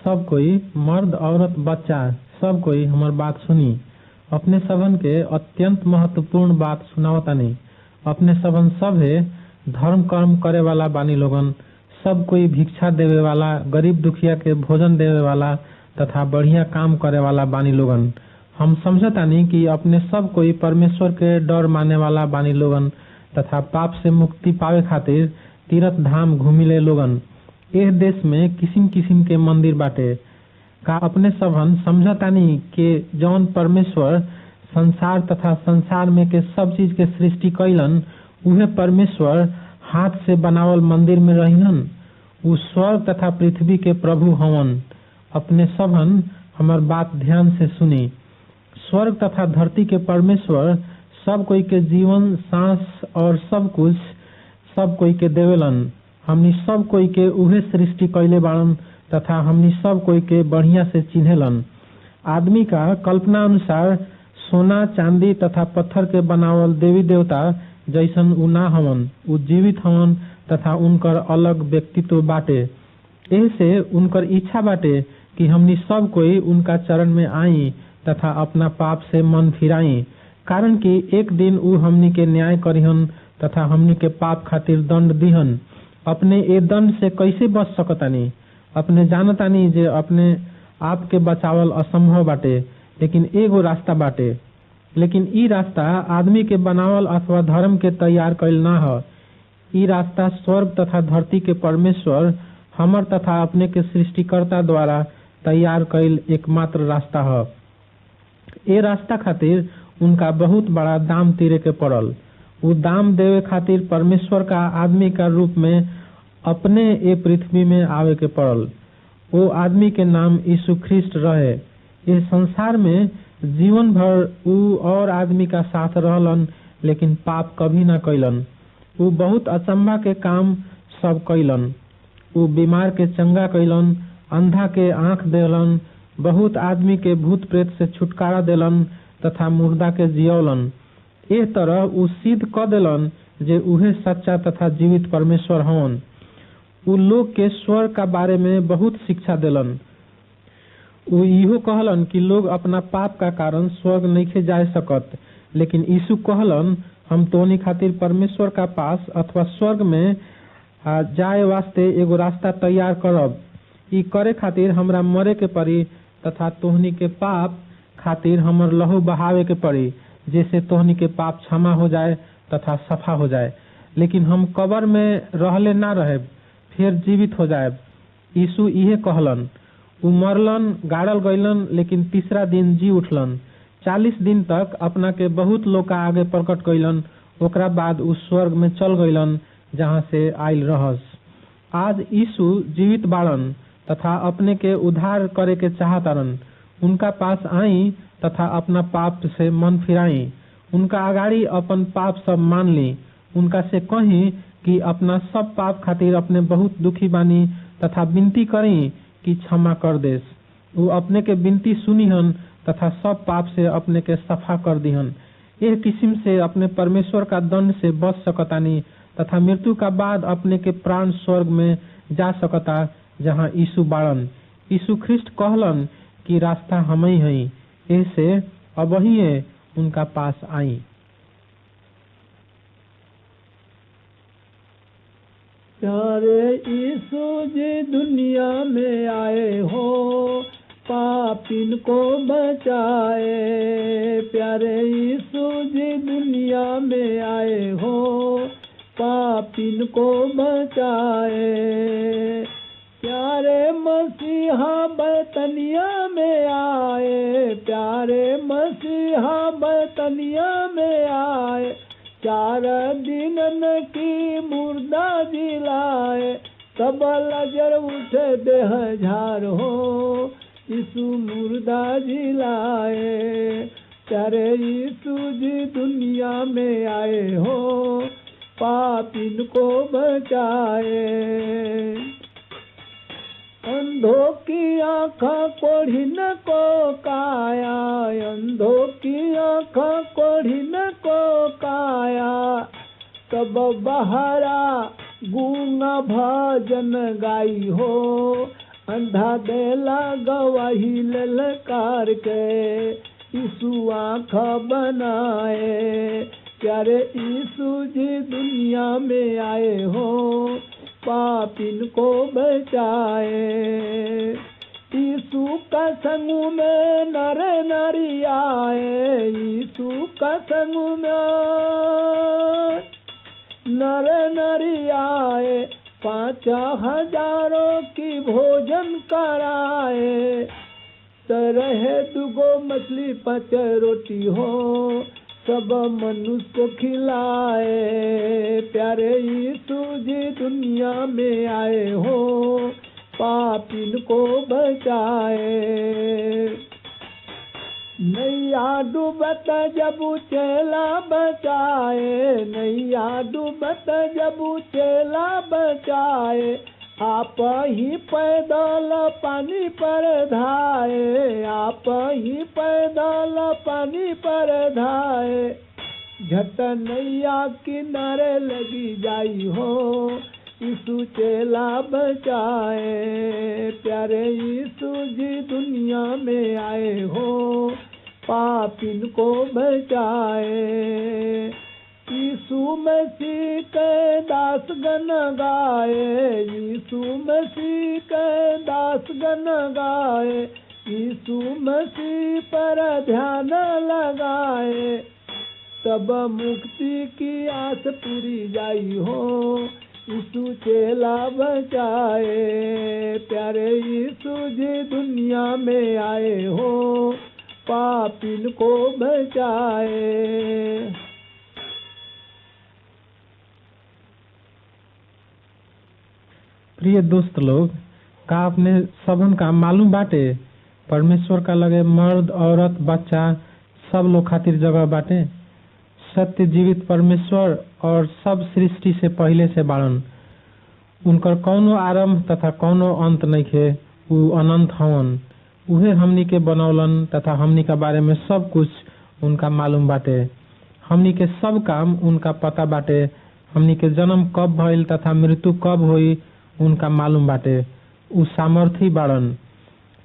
सब कोई, मर्द औरत बच्चा सब कोई हमार बात सुनी। अपने सबन के अत्यंत महत्वपूर्ण बात सुनावतानी। अपने सबन सभे धर्म कर्म करे वाला बानी लोगन। सब कोई भिक्षा देवे वाला, गरीब दुखिया के भोजन देवे वाला तथा बढ़िया काम करे वाला बानी लोगन। हम समझतानी कि अपने सब कोई परमेश्वर के डर माने वाला बानी लोगन तथा पाप से मुक्ति पावे खातिर तीर्थ धाम घूमिले लोगन। एह देश में किसिम किसिम के मंदिर बाटे। का अपने सबन समझतानी के जौन परमेश्वर संसार तथा संसार में के सब चीज के सृष्टि कैलन, उहे परमेश्वर हाथ से बनावल मंदिर में रहिहन। उ स्वर्ग तथा पृथ्वी के प्रभु हवन। अपने सबन हमार बात ध्यान से सुनी। स्वर्ग तथा धरती के परमेश्वर सब कोई के जीवन, सांस और सब कुछ सब कोई के देवेलन। हमनी सब कोई के उहे सृष्टि कैले बाड़न तथा हमनी सब कोई के बढ़िया से चिन्हेलन। आदमी का कल्पना अनुसार सोना, चांदी तथा पत्थर के बनावल देवी देवता जैसन उ ना हवन। उ जीवित हवन तथा उनकर अलग व्यक्तित्व बाटे। ऐसे उनकर इच्छा बाटे कि हमनी सब कोई उनका चरण में आई तथा अपना पाप से मन फिराई, कारण कि एक दिन उ हमनी के न्याय करिहन तथा हमनी के पाप खातिर दंड दिहन। अपने ए दंड से कैसे बच सकतानी? अपने जानतानी जे अपने आप के बचावल असंभव बाटे, लेकिन एगो रास्ता बाटे। लेकिन ई रास्ता आदमी के बनावल अथवा धर्म के तैयार कैल ना ह। ई रास्ता स्वर्ग तथा धरती के परमेश्वर हमर तथा अपने के सृष्टिकर्ता द्वारा तैयार कैल एकमात्र रास्ता ह। ए रास्ता खातिर उनका बहुत बड़ा दाम तीरे के पड़ल। उ दाम देवे खातिर परमेश्वर का आदमी का रूप में अपने ए पृथ्वी में आवे के पड़ल। वो आदमी के नाम यीशु ख्रिस्ट रहे। इस संसार में जीवन भर उ और आदमी का साथ रहलन, लेकिन पाप कभी ना कैलन। उ बहुत अचंभा के काम सब कैलन। उ बीमार के चंगा कैलन, अंधा के आंख देलन, बहुत आदमी के भूत प्रेत से छुटकारा देलन तथा मुर्दा के जियौलन। एह तरह उ सिद्ध क देलन जे उहे सच्चा तथा जीवित परमेश्वर हवन। उ लोग के स्वर्ग का बारे में बहुत शिक्षा देलन। उ इहो कहलन कि लोग अपना पाप का कारण स्वर्ग नइखे जा सकत, लेकिन यीशु कहलन, हम तोहनी खातिर परमेश्वर का पास अथवा स्वर्ग में जाए वास्ते एगो रास्ता तैयार करब। ई करे खातिर हमरा मरे के पड़ी तथा तोहनी के पाप खातिर हमर लहू बहावे के पड़ी, जैसे तोहनी के पाप क्षमा हो जाए तथा सफा हो जाए। लेकिन हम कब्र में रहले ना रहे, फिर जीवित हो जाए। यीशु इहे कहलन। उ मरलन, गाड़ल गईलन, लेकिन तीसरा दिन जी उठलन। 40 दिन तक अपना के बहुत लोग का आगे प्रकट कईलन। ओकरा बाद उ स्वर्ग में चल गईलन, जहाँ से आइल रहस। आज यीशु जीवित बाड़न तथा अपने के उद्धार करे के चाहतारन। उनका पास आई तथा अपना पाप से मन फिराई। उनका आगाड़ी अपन पाप सब मान ली। उनका से कही कि अपना सब पाप खातिर अपने बहुत दुखी बानी तथा विनती करी कि क्षमा कर देस। वो अपने के विनती सुनीहन तथा सब पाप से अपने के सफा कर दीहन। यह किस्म से अपने परमेश्वर का दंड से बच सकतानी तथा मृत्यु का बाद अपने के प्राण स्वर्ग में जा सकता, जहाँ यीशु बाड़न। यीशु ख्रिस्ट कहलन कि रास्ता हम ही हई, ऐसे अब ही उनका पास आई। प्यारे यीशु जी दुनिया में आए हो, पापिन को बचाए। प्यारे यीशु जी दुनिया में आए हो, पापिन को बचाए। प्यारे मसीहा बतनिया में आए, प्यारे मसीहा बतनिया में आए। 4 दिन की मुर्दा जिलाए, तब लजर उठे देह झार हो, यीशु मुर्दा जिलाए। प्यारे यीशु जी दुनिया में आए हो, पापिन को बचाए। अंधों की आँखें कोढ़ी न को काया, अंधों की आँखें कोढ़ी न को काया। तब बहरा गूंगा भजन गाई हो, अंधा देला गवाही ललकार के यीशु आँख बनाए। प्यारे यीशु जी दुनिया में आए हो पापिन को बचाए। यीशु का संग में नर नारी आए। यीशु का संग में नर नारी आए। 5,000 की भोजन कराए। तरह दुगो मछली 5 रोटी हो सब मनुष्य को खिलाए। प्यारे यीशु जी दुनिया में आए हो पापिन को बचाए। नैया डूबत जब चेला बचाए। नैया डूबत जब चेला बचाए। आप ही पैदल पानी पर धाए। आप ही पैदल पानी पर धाए। झट नैया किनारे लगी जाई हो यीशु चेला बचाए। प्यारे यीशु जी दुनिया में आए हो पापिन को बचाए। यीशु मसीह के दास गन गाए। यीशु मसीह के दास गन गाए। यीशु मसीह पर ध्यान लगाए। तब मुक्ति की आस पूरी जाई हो यीशु चेला बचाए। प्यारे यीशु जी दुनिया में आए हो पापिन को बचाए। प्रिय दोस्त लोग, का आपने सबन का मालूम बाटे परमेश्वर का लगे मर्द औरत बच्चा सब लोग खातिर जगह बाटे। सत्य जीवित परमेश्वर और सब सृष्टि से पहले से बाड़न। उनकर कौनो आरंभ तथा कौनो अंत नइखे। उ अनंत हवन। उहे हमनी के बनौलन तथा हमनी का बारे में सब कुछ उनका मालूम बाटे। हमनी के सब काम उनका पता बाटे। हमनी के जन्म कब भइल तथा मृत्यु कब होई उनका मालूम बाटे। उ सामर्थी बाड़न।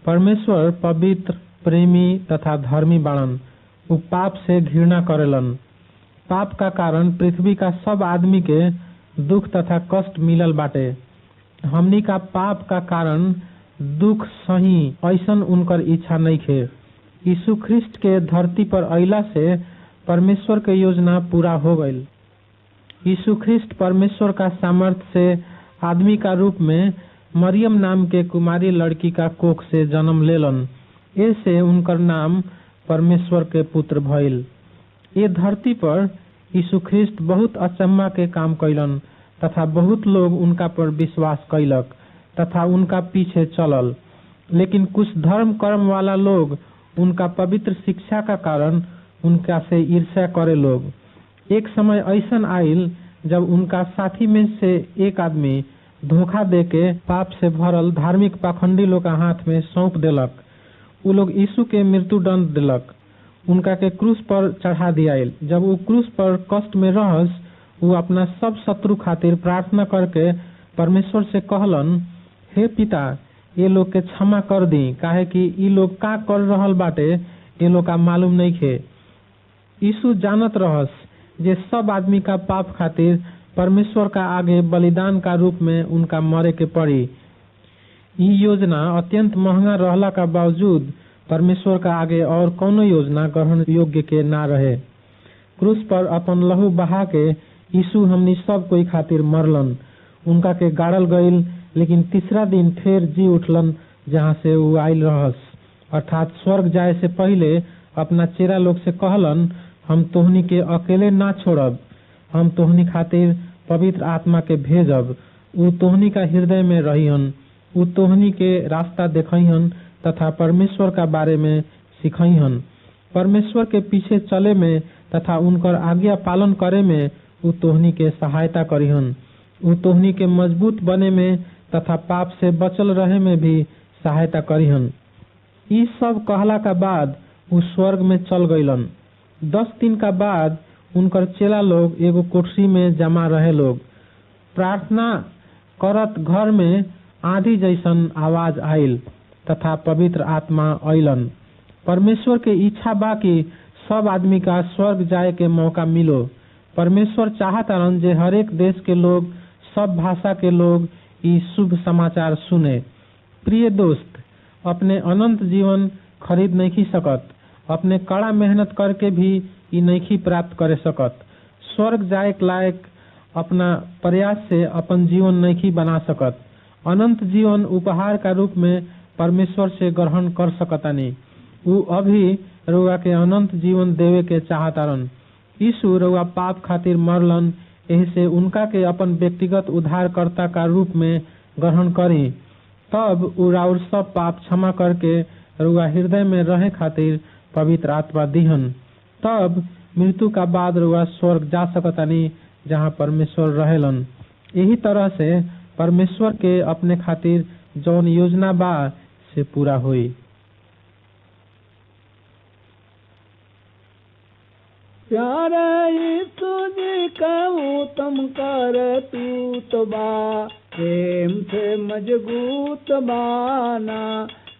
परमेश्वर पवित्र प्रेमी तथा धर्मी बाड़न। उ पाप से घृणा करेलन। पाप का कारण पृथ्वी का सब आदमी के दुख तथा कष्ट मिलल बाटे। हमनी का पाप का कारण दुख सही ऐसन उनकर इच्छा नइखे। यीशु ख्रिस्ट के धरती पर अइला से परमेश्वर के योजना पूरा हो गईल। यीशु ख्रिस्ट परमेश्वर का सामर्थ्य से आदमी का रूप में मरियम नाम के कुमारी लड़की का कोख से जन्म लेलन। ऐसे उनकर नाम परमेश्वर के पुत्र भइल। ये धरती पर यीशु ख्रिस्ट बहुत अचम्मा के काम कैलन तथा बहुत लोग उनका पर विश्वास कैलक तथा उनका पीछे चलल। लेकिन कुछ धर्म कर्म वाला लोग उनका पवित्र शिक्षा का कारण उनका से ईर्ष्या करे लोग। एक समय ऐसन आइल जब उनका साथी में से एक आदमी धोखा देके पाप से भरल धार्मिक पाखंडी लोग का हाथ में सौंप देलक। उ लोग यीशु के मृत्यु दंड दिलक। उनका के क्रूस पर चढ़ा दियाइल। जब वो क्रूस पर कष्ट में रहस, वो अपना सब शत्रु खातिर प्रार्थना करके परमेश्वर से कहलन, हे पिता, ये लोग के क्षमा कर दी, काहे कि ये लोग का कर रहल बाटे ये लोग का मालूम नइखे। यीशु जानत रहस जे सब आदमी का पाप खातिर परमेश्वर का आगे बलिदान का रूप में उनका मरे के पड़ी। ये योजना अत्यंत महंगा रहला का बावजूद परमेश्वर का आगे और कौनो योजना ग्रहण योग्य के ना रहे। क्रूस पर अपन लहू बहा के यीशु हमनी सब कोई खातिर मरलन। उनका के गाड़ल गईल, लेकिन तीसरा दिन फिर जी उठलन जहाँ से वो आइल रहस, अर्थात स्वर्ग जाए से पहले अपना चेला लोग से कहलन, हम तोहनी के अकेले ना छोड़ब, हम तोहनी खातिर पवित्र आत्मा के भेजब। उ तोहनी का हृदय में रहिहन। उ तोहनी के रास्ता देखइहन तथा परमेश्वर का बारे में सिखइहन। परमेश्वर के पीछे चले में तथा उनकर आज्ञा पालन करे में उ तोहनी के सहायता करिहन। उ तोहनी के मजबूत बने में तथा पाप से बचल रहे में भी सहायता करिहन। ई सब कहला का बाद उ स्वर्ग में चल गईलन। 10 दिन का बाद उनकर चेला लोग एगो कोठरी में जमा रहे लोग। प्रार्थना करत घर में आंधी जैसन आवाज आइल तथा पवित्र आत्मा अइलन। परमेश्वर के इच्छा बा कि सब आदमी का स्वर्ग जाए के मौका मिलो। परमेश्वर चाहतारन जे हरेक देश के लोग, सब भाषा के लोग ई शुभ समाचार सुने। प्रिय दोस्त, अपने अनंत जीवन खरीद नहीं सकत, अपने कड़ा मेहनत करके भी ई नहीं प्राप्त करे सकत। स्वर्ग जाए लायक अपना प्रयास से अपन जीवन नहीं बना सकत। अनंत जीवन उपहार का रूप में परमेश्वर से ग्रहण कर सकतानी। ऊ अभी रउआ के अनंत जीवन देवे के चाहतारन। यीशु रउआ पाप खातिर मरलन, एही से उनका के अपन व्यक्तिगत उद्धारकर्ता का रूप में ग्रहण करी। तब ऊ राउर सब पाप क्षमा करके रउआ हृदय में रहे खातिर पवित्र आत्मा दिहन। तब मृत्यु का बाद रउआ स्वर्ग जा सकतानी, जहाँ परमेश्वर रहेलन। यही तरह से परमेश्वर के अपने खातिर जौन योजना बा से पूरा होई। प्यारे यीशु जी कहूँ तुम कर तूत बा, प्रेम से मजबूत बाना।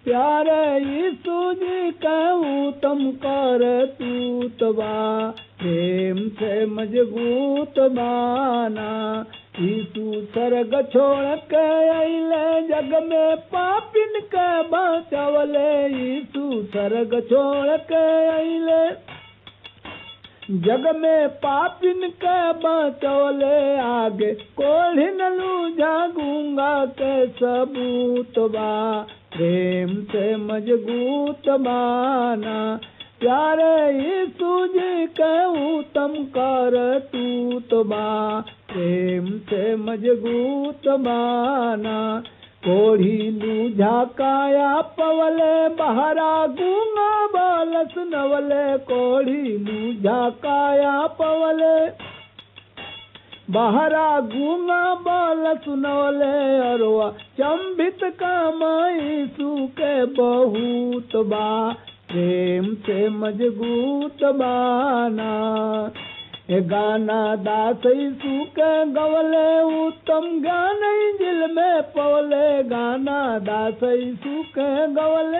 प्यारे यीशु जी कहूँ तुम कर तूत बा, प्रेम से मजबूत बाना। यीशु स्वर्ग छोड़ के अइले, जग में पापिन के बचावले। यीशु स्वर्ग छोड़ के अइले, जग में पापिन के बचौले। आगे कोढ़ी न लूझा गूंगा के सबूत बा, प्रेम से मजबूत बाना। प्यारे यीशु जी कहूँ तुम कर तूत बा, प्रेम से मजबूत बाना। कोढ़ी लूझा काया पवले, बहरा गूंगा बाल सुनवले। कोढ़ी लूझा काया पवले, बहरा गूंगा बाल सुनवले। अरवा चंबित कामाई सूके बहुत बा, प्रेम से मजबूत बाना। ए गाना दास यीशु के गवले, उत्तम ज्ञान दिल में पवले। गाना दास यीशु के गवले,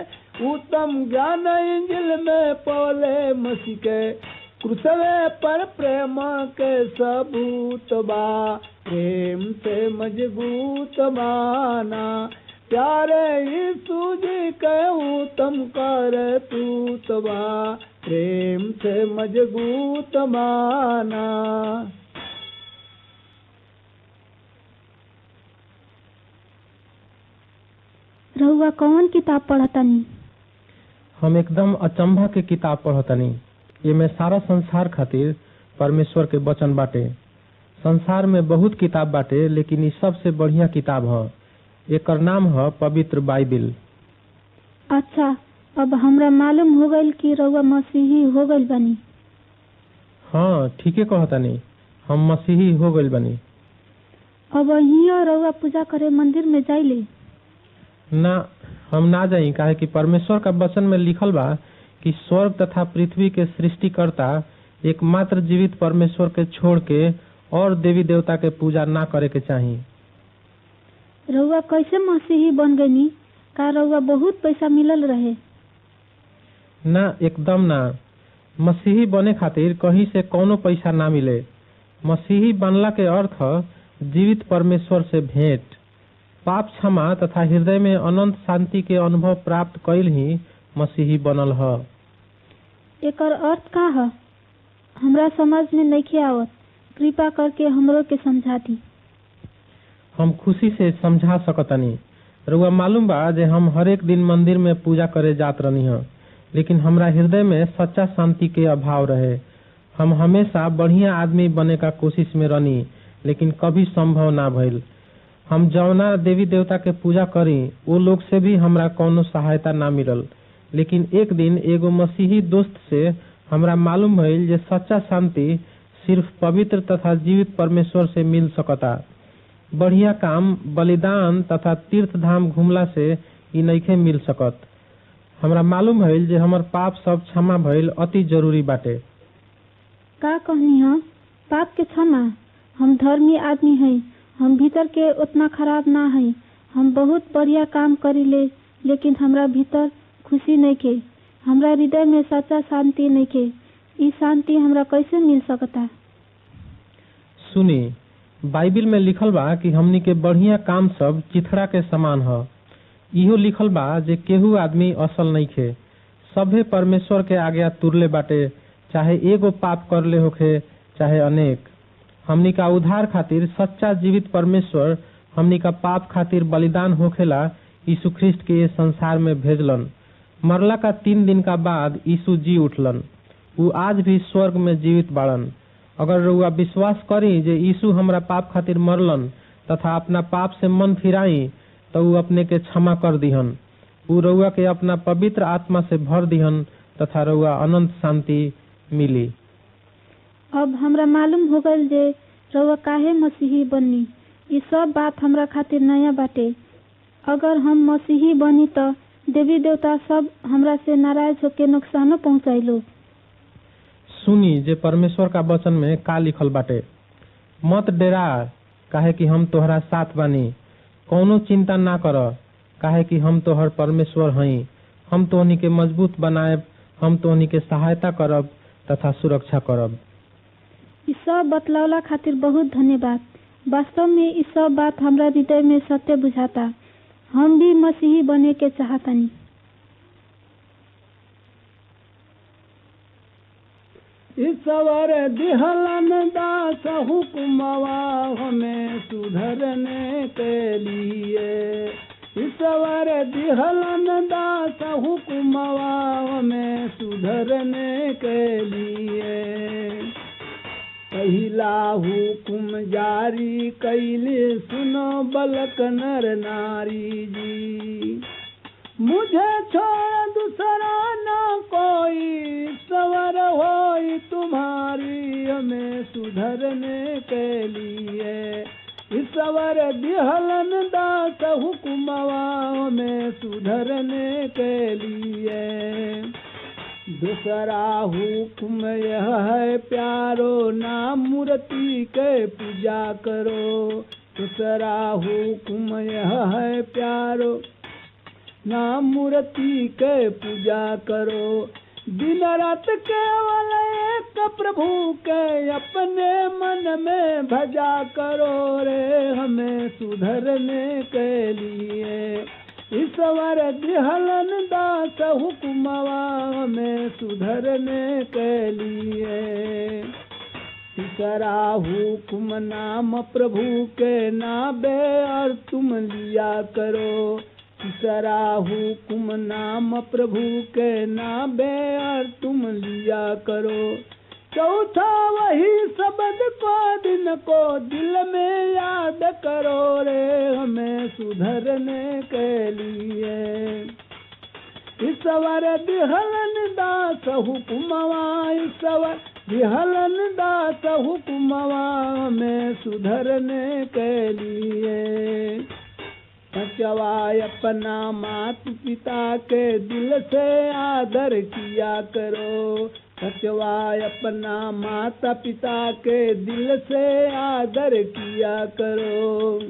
उत्तम ज्ञान दिल में पवले। मसीह के क्रूसवे पर प्रेम के सबूत बा, प्रेम से मजबूत बाना। प्यारे यीशु जी कहूँ तुम कर तूत बा, प्रेम से मजबूत बाना। रउआ कौन किताब पढ़तनी? हम एकदम अचंभा के किताब पढ़तनी। ये में सारा संसार खातिर परमेश्वर के वचन बाटे। संसार में बहुत किताब बाटे, लेकिन ये सबसे बढ़िया किताब ह। एकर नाम है पवित्र बाइबिल। अच्छा, अब हमरा मालूम हो गइल कि रउआ मसीही हो गइल बानी। हाँ, ठीके कहतनी, हम मसीही हो गइल बानी। अब हिया रउआ पूजा करे मंदिर में जाइले? ना, हम ना जाई, काहे कि परमेश्वर का वचन में लिखल बा कि स्वर्ग तथा पृथ्वी के सृष्टिकर्ता एकमात्र जीवित परमेश्वर के छोड़ के और देवी देवता के पूजा ना करे के चाही। रउआ कैसे मसीही बन गईनी? का रउआ बहुत पैसा मिलल रहे? ना, एकदम ना। मसीही बने खातिर कहीं से कोनो पैसा ना मिले। मसीही बनला के अर्थ जीवित परमेश्वर से भेंट, पाप क्षमा तथा हृदय में अनंत शांति के अनुभव प्राप्त कइल ही मसीही बनल ह। एकर अर्थ का ह? हमरा समझ में नइखे आवत, कृपा करके हमरो के समझा दी। हम खुशी से समझा सकतनी। रउआ मालूम बा जे हम हरेक दिन मंदिर में पूजा करे जात रहनी ह, लेकिन हमरा हृदय में सच्चा शांति के अभाव रहे। हम हमेशा बढ़िया आदमी बने का कोशिश में रहनी, लेकिन कभी संभव ना भइल। हम जौना देवी देवता के पूजा करी, वो लोग से भी हमरा कोनो सहायता ना मिलल। लेकिन एक दिन एगो मसीही दोस्त से हमरा मालूम भइल जे सच्चा शांति सिर्फ पवित्र तथा जीवित परमेश्वर से मिल सकता। बढ़िया काम, बलिदान तथा तीर्थ धाम घूमला से ई नइखे मिल सकत। हमरा मालूम भइल जे हमर पाप सब क्षमा भइल अति जरूरी बाटे। का कहनी ह? पाप के क्षमा? हम धर्मी आदमी हई, हम भीतर के उतना खराब ना हई। हम बहुत बढ़िया काम करीले, लेकिन हमरा भीतर खुशी नहीं के। हमरा हृदय में सच्चा शांति नहीं के। ई शांति हमरा कैसे मिल सकता? सुनी, बाइबिल में लिखल बा कि हमनी के बढ़िया काम सब चिथड़ा के समान ह। इहो लिखल बा जे केहू आदमी असल नहीं खे। सभे परमेश्वर के आज्ञा तुरले बाटे, चाहे एगो पाप करले होखे चाहे अनेक। हमनी का उद्धार खातिर सच्चा जीवित परमेश्वर हमनी का पाप खातिर बलिदान होखेला यीशु ख्रिस्ट के ये संसार में भेजलन। मरला का 3 दिन का बाद यीशु जी उठलन। ऊ आज भी स्वर्ग में जीवित बाड़न। अगर रउआ विश्वास करी जे यीशु हमरा पाप खातिर मरलन तथा अपना पाप से मन फिराई तो ऊ अपने के क्षमा कर दिहन। ऊ रउआ के अपना पवित्र आत्मा से भर दिहन तथा रउआ अनंत शांति मिली। अब हमरा मालूम हो गइल जे रउआ काहे मसीही बनी। ये सब बात हमरा खातिर नया बाटे। अगर हम मसीही बनी तो देवी देवता सब हमरा से नाराज होके नुकसानो पहुंचाइलो। सुनी जे परमेश्वर का वचन में का लिखल बाटे। मत डेरा, काहे कि हम तोहरा साथ बानी। कौनो चिंता ना कर, काहे कि हम तोहर परमेश्वर हई। हम तोहनी के मजबूत बनाएब, हम तोहनी के सहायता करब तथा सुरक्षा करब। इस सब बतलावला खातिर बहुत धन्यवाद। वास्तव में इस सब बात हमरा हृदय में सत्य बुझाता। हम भी मसीही बने के चाहतानी। ईश्वर दिहलन दास हुक्मवा हमें सुधरने के लिए। ईश्वर दिहलन दास हुक्मवा हमें सुधरने के लिए। पहिला हुक्म जारी कैले सुनो बलक नर नारी जी। मुझे छोड़ दूसरा न कोई सवर होई तुम्हारी हमें सुधरने के लिए। ईश्वर दिहलन दास हुक्मवा हमें सुधरने के लिए। दूसरा हुक्म यह है प्यारो नाम मूर्ति के पूजा करो। दूसरा हुक्म यह है प्यारो नाम मूर्ति के पूजा करो। दिन रात केवल एक प्रभु के अपने मन में भजा करो रे हमें सुधरने के लिए। ईश्वर दिहलन दास हुक्मवा हमें सुधरने के लिए। तीसरा हुक्म नाम प्रभु के नाबे और तुम लिया करो। तीसरा हुक्म नाम प्रभु के नाबे और तुम लिया करो। चौथा वही शब्द को दिन को दिल में याद करो रे हमें सुधरने के लिए। ईश्वर दिहलन दास हुक्मवा। ईश्वर दिहलन दास हुक्मवा हमें सुधरने के लिए। बचवा अपना माता पिता के दिल से आदर किया करो। बचवा अपना माता पिता के दिल से आदर किया करो।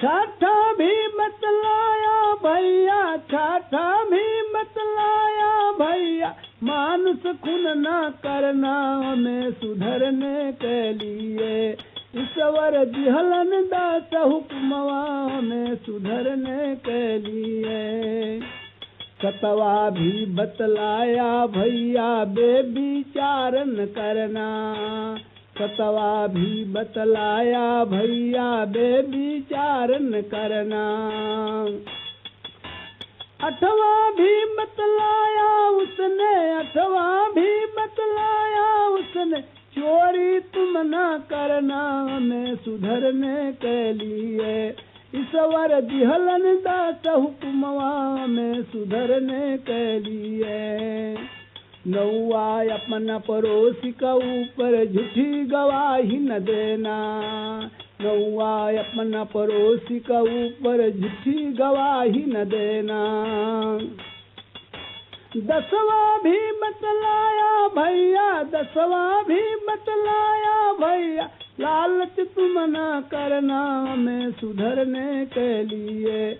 छठा भी बतलाया भैया, छठा भी बतलाया भैया, मानुष खून न करना हमें सुधरने के लिए। ईश्वर दिहलन दास हुक्मवा हमें सुधरने के लिए। सतवा भी बतलाया भैया बेविचारन करना। सतवा भी बतलाया भैया बेविचारन करना। अठवा भी बतलाया उसने, अठवा भी बतलाया उसने, चोरी तुम न करना हमें सुधरने के लिए। ईश्वर दिहलन दास हुक्मवा हमें सुधरने के लिए। नौवा अपना पड़ोसी का ऊपर झूठी गवाही न देना। नौवा अपना पड़ोसी का ऊपर झूठी गवाही न देना। 10वां भी बतलाया भैया, 10वां भी बतलाया भैया, लालच तुम न करना हमें सुधरने के लिए।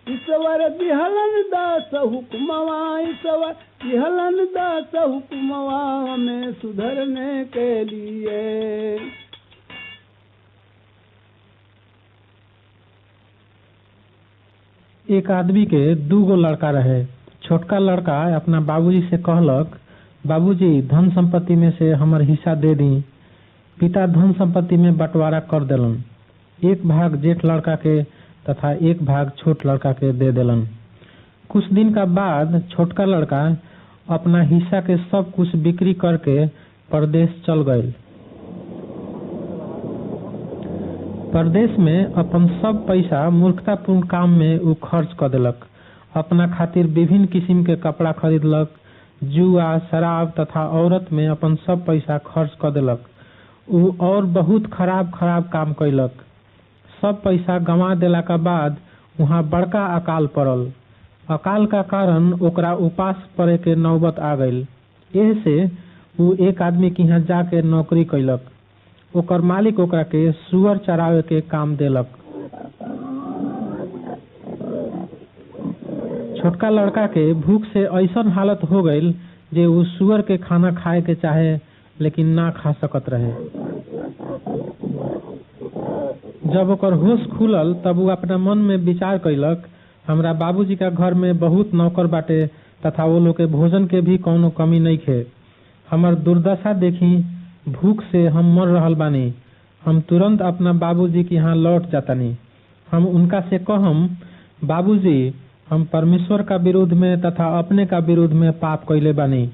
ईश्वर दिहलन दास हुक्मवा, ईश्वर दिहलन दास हुक्मवा हमें सुधरने के लिए। एक आदमी के 2 गो लड़का रहे। छोटका लड़का अपना बाबूजी से कहलक, बाबूजी धन संपत्ति में से हमर हिस्सा दे दी। पिता धन संपत्ति में बंटवारा कर देलन। 1 भाग जेठ लड़का के तथा 1 भाग छोट लड़का के दे देलन। कुछ दिन का बाद छोटका लड़का अपना हिस्सा के सब कुछ बिक्री करके परदेश चल गए। परदेश में अपन सब पैसा मूर्खतापूर्ण काम में उ खर्च कर देलक। अपना खातिर विभिन्न किस्म के कपड़ा खरीदलक, जुआ, शराब तथा औरत में अपन सब पैसा खर्च कर देलक। उ और बहुत खराब काम कैलक। सब पैसा गंवा देला के बाद वहाँ बड़का अकाल पड़ल। अकाल का कारण ओकरा उपास पड़े के नौबत आ गई। एह से उ एक आदमी के यहाँ जाके नौकरी कैलक। ओकर मालिक ओकरा के सुअर चरावे के काम देलक। छोटका लड़का के भूख से ऐसन हालत हो गई जे उ सुअर के खाना खाए के चाहे लेकिन ना खा सकत रहे। जब ओकर होश खुलल तब उ अपना मन में विचार कैलक, हमरा बाबूजी का घर में बहुत नौकर बाटे तथा वो लोग के भोजन के भी कौनो कमी नहीं खे। हमर दुर्दशा देखी, भूख से हम मर रहल बानी। हम तुरंत अपना बाबूजी के यहाँ लौट जातानी। हम उनका से कहम, बाबूजी हम परमेश्वर का विरोध में तथा अपने का विरोध में पाप कैले बानी।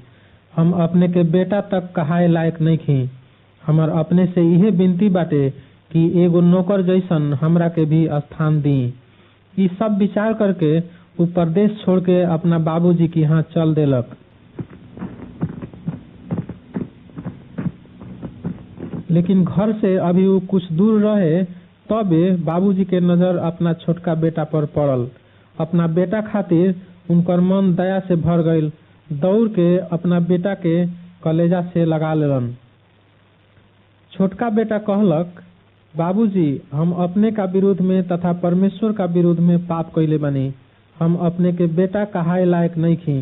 हम अपने के बेटा तक कहाए लायक नहीं खी। हमर अपने से इहे विनती बाटे कि एगो नौकर जैसन हमरा के भी स्थान दी। ई सब विचार करके वो परदेश छोड़ के अपना बाबूजी के यहाँ चल देलक। लेकिन घर से अभी वो कुछ दूर रहे तबे बाबूजी के नजर अपना छोटका बेटा पर पड़ल। अपना बेटा खातिर उनकर मन दया से भर गईल। दौड़ के अपना बेटा के कलेजा से लगा लेलन। छोटका बेटा कहलक, बाबूजी हम अपने का विरोध में तथा परमेश्वर का विरोध में पाप कैले बनी। हम अपने के बेटा कहाए लायक नहीं खी।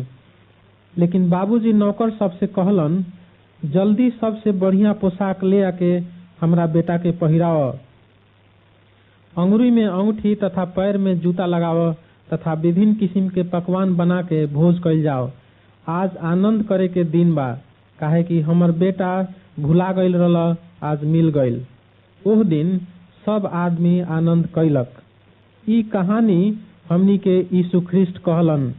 लेकिन बाबूजी नौकर सबसे कहलन, जल्दी सबसे बढ़िया पोशाक ले आके हमरा बेटा के पहिराव, अंगुरी में अंगूठी तथा पैर में जूता लगाव तथा विभिन्न किस्म के पकवान बना के भोज कैल जाओ। आज आनंद करे के दिन बा, काहे कि हमर बेटा भुला गईल रहल, आज मिल गईल। ओह दिन सब आदमी आनंद कैलक। ई कहानी हमनी के यीशु ख्रिस्ट कहलन।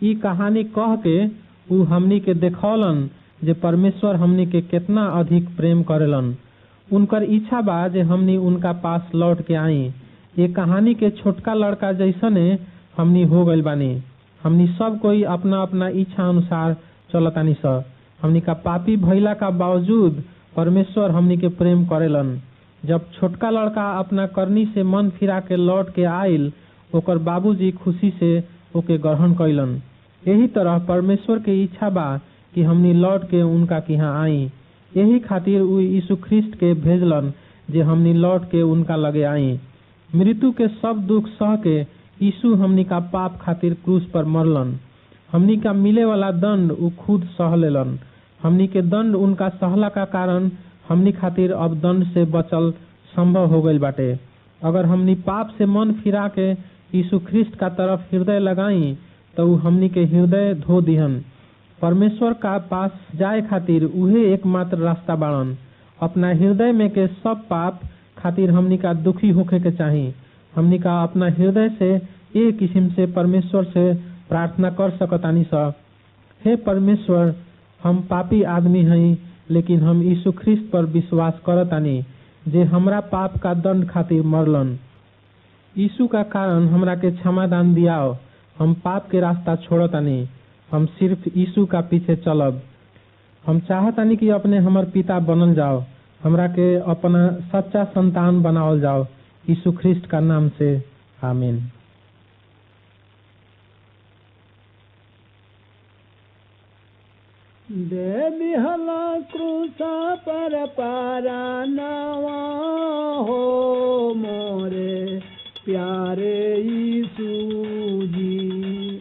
ई कहानी कह के उ हमनी के देखौलन जे परमेश्वर हमनी के कितना अधिक प्रेम करेलन। उनकर इच्छा बा जे हमनी उनका पास लौट के आई। ये कहानी के छोटका लड़का जैसने हमनी हो गइल बानी। हमनी सब कोई अपना अपना इच्छा अनुसार चलतानी स। हमनी का पापी भइला का बावजूद परमेश्वर हमनी के प्रेम करेलन। जब छोटका लड़का अपना करनी से मन फिरा के लौट के आइल, ओकर बाबूजी खुशी से ओके ग्रहण कैलन। यही तरह परमेश्वर के इच्छा बा कि हमनी लौट के उनका के यहाँ आई। यही खातिर उ यीशु ख्रिस्ट के भेजलन जे हमनी लौट के उनका लगे आई। मृत्यु के सब दुख सह के यीशु हमनी का पाप खातिर क्रूस पर मरलन। हमनी का मिले वाला दंड उ खुद सह लेलन। हमनी के दंड उनका सहला का कारण हमनी खातिर अब दंड से बचल संभव हो गईल बाटे। अगर हमनी पाप से मन फिरा के यीशु ख्रिस्ट का तरफ हृदय लगाई तो उ हमनी के हृदय धो दिहन। परमेश्वर का पास जाए खातिर उहे एकमात्र रास्ता बाड़न। अपना हृदय में के सब पाप खातिर हमनी का दुखी होखे के चाही। हमनी का अपना हृदय से एक किस्म से परमेश्वर से प्रार्थना कर सकतानी स, हे परमेश्वर, हम पापी आदमी हई, लेकिन हम यीशु ख्रिस्त पर विश्वास करतानी जे हमरा पाप का दंड खातिर मरलन। यीशु का कारण हमरा के क्षमादान दियाओ। हम पाप के रास्ता छोड़तानी। हम सिर्फ यीशु का पीछे चलब। हम चाहतानी कि अपने हमर पिता बनल जाओ। हमरा के अपना सच्चा संतान बनावल जाओ। यीशु ख्रिस्ट का नाम से आमीन। दे दिहला क्रूसा पर पारानवा हो मोरे प्यारे यीशु जी।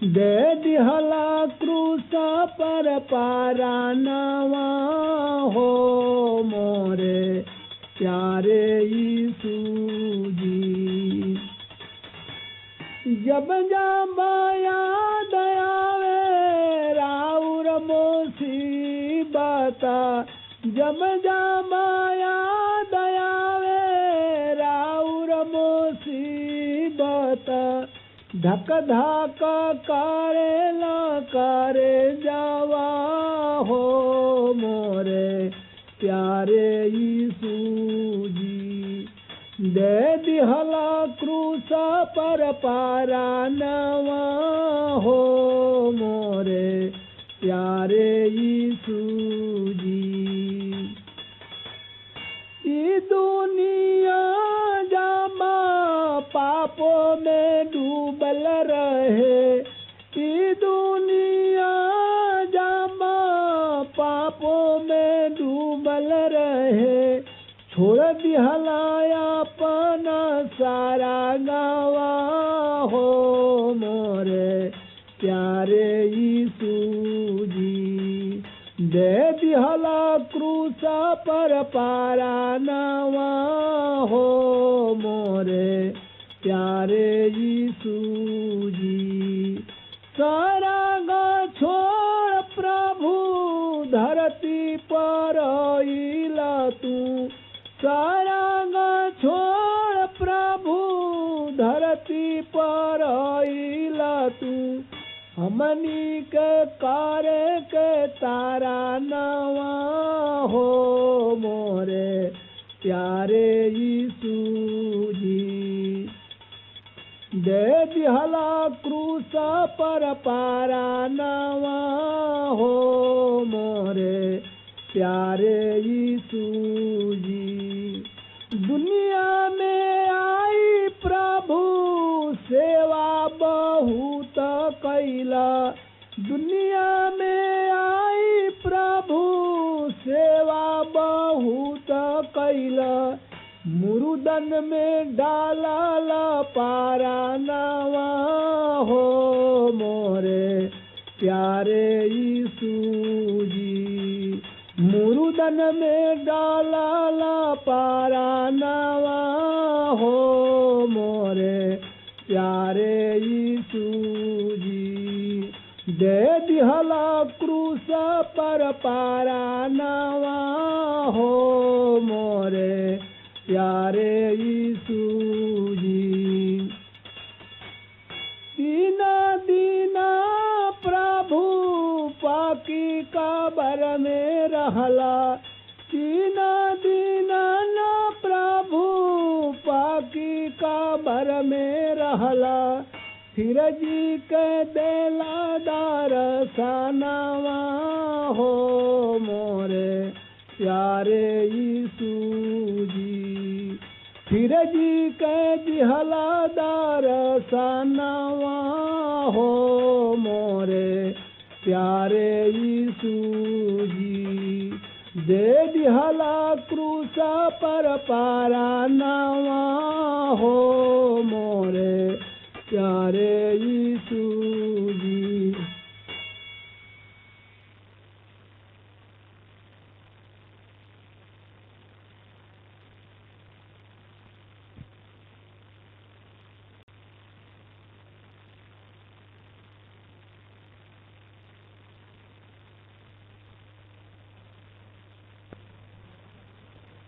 दे दिहला क्रूसा पर पारानवा हो मोरे प्यारे यीशु जी। जब जामाया दयावे राउर मुसीबता, जब जामाया दयावे राउर मुसीबता, धक धक करे न करे जावा हो मोरे प्यारे यीशु जी। दे दिहला क्रूसा पर पारानवा हो मोरे प्यारे यीशु जी। ई दुनिया जामा पापों में डूबल रहे, ई दुनिया जामा पापों में डूबल रहे, छोड़ दिहला अपना सारा गावा हो मोरे प्यारे यीशु जी। दे दिहला क्रूसा पर पारानवा हो मोरे प्यारे यीशु जी। सारा गा छोड़ प्रभु धरती पर आइला तू, सारा गा छोड़ प्रभु धरती पर आइला तू, हमनी के कार्य के तारा नवा हो मोरे प्यारे यीशु जी। दे दिहला क्रूसा पर पारानवा हो मोरे प्यारे यीशु जी। दुनिया में आई प्रभु सेवा बहुत कैला, दुनिया में आई प्रभु सेवा बहुत कैला, मुरुदन में डाला पारानवा हो मोरे प्यारे यीशु जी। मुरुदन में डाला पारानवा हो मोरे प्यारे यीशु जी। दे दिहला क्रूसा पर पारानवा हो मोरे प्यारे यीशु जी। दीना दीना प्रभु पाकी कबर में रहला, दीना दीना न प्रभु पाकी कबर में रहला, फिर जी के देला दरसनवा हो मोरे प्यारे यीशु जी। फिर जी के दिहला दरसनवा हो मोरे प्यारे यीशु जी। दे दिहला क्रूसा पर पारानवा हो मोरे प्यारे यीशु जी।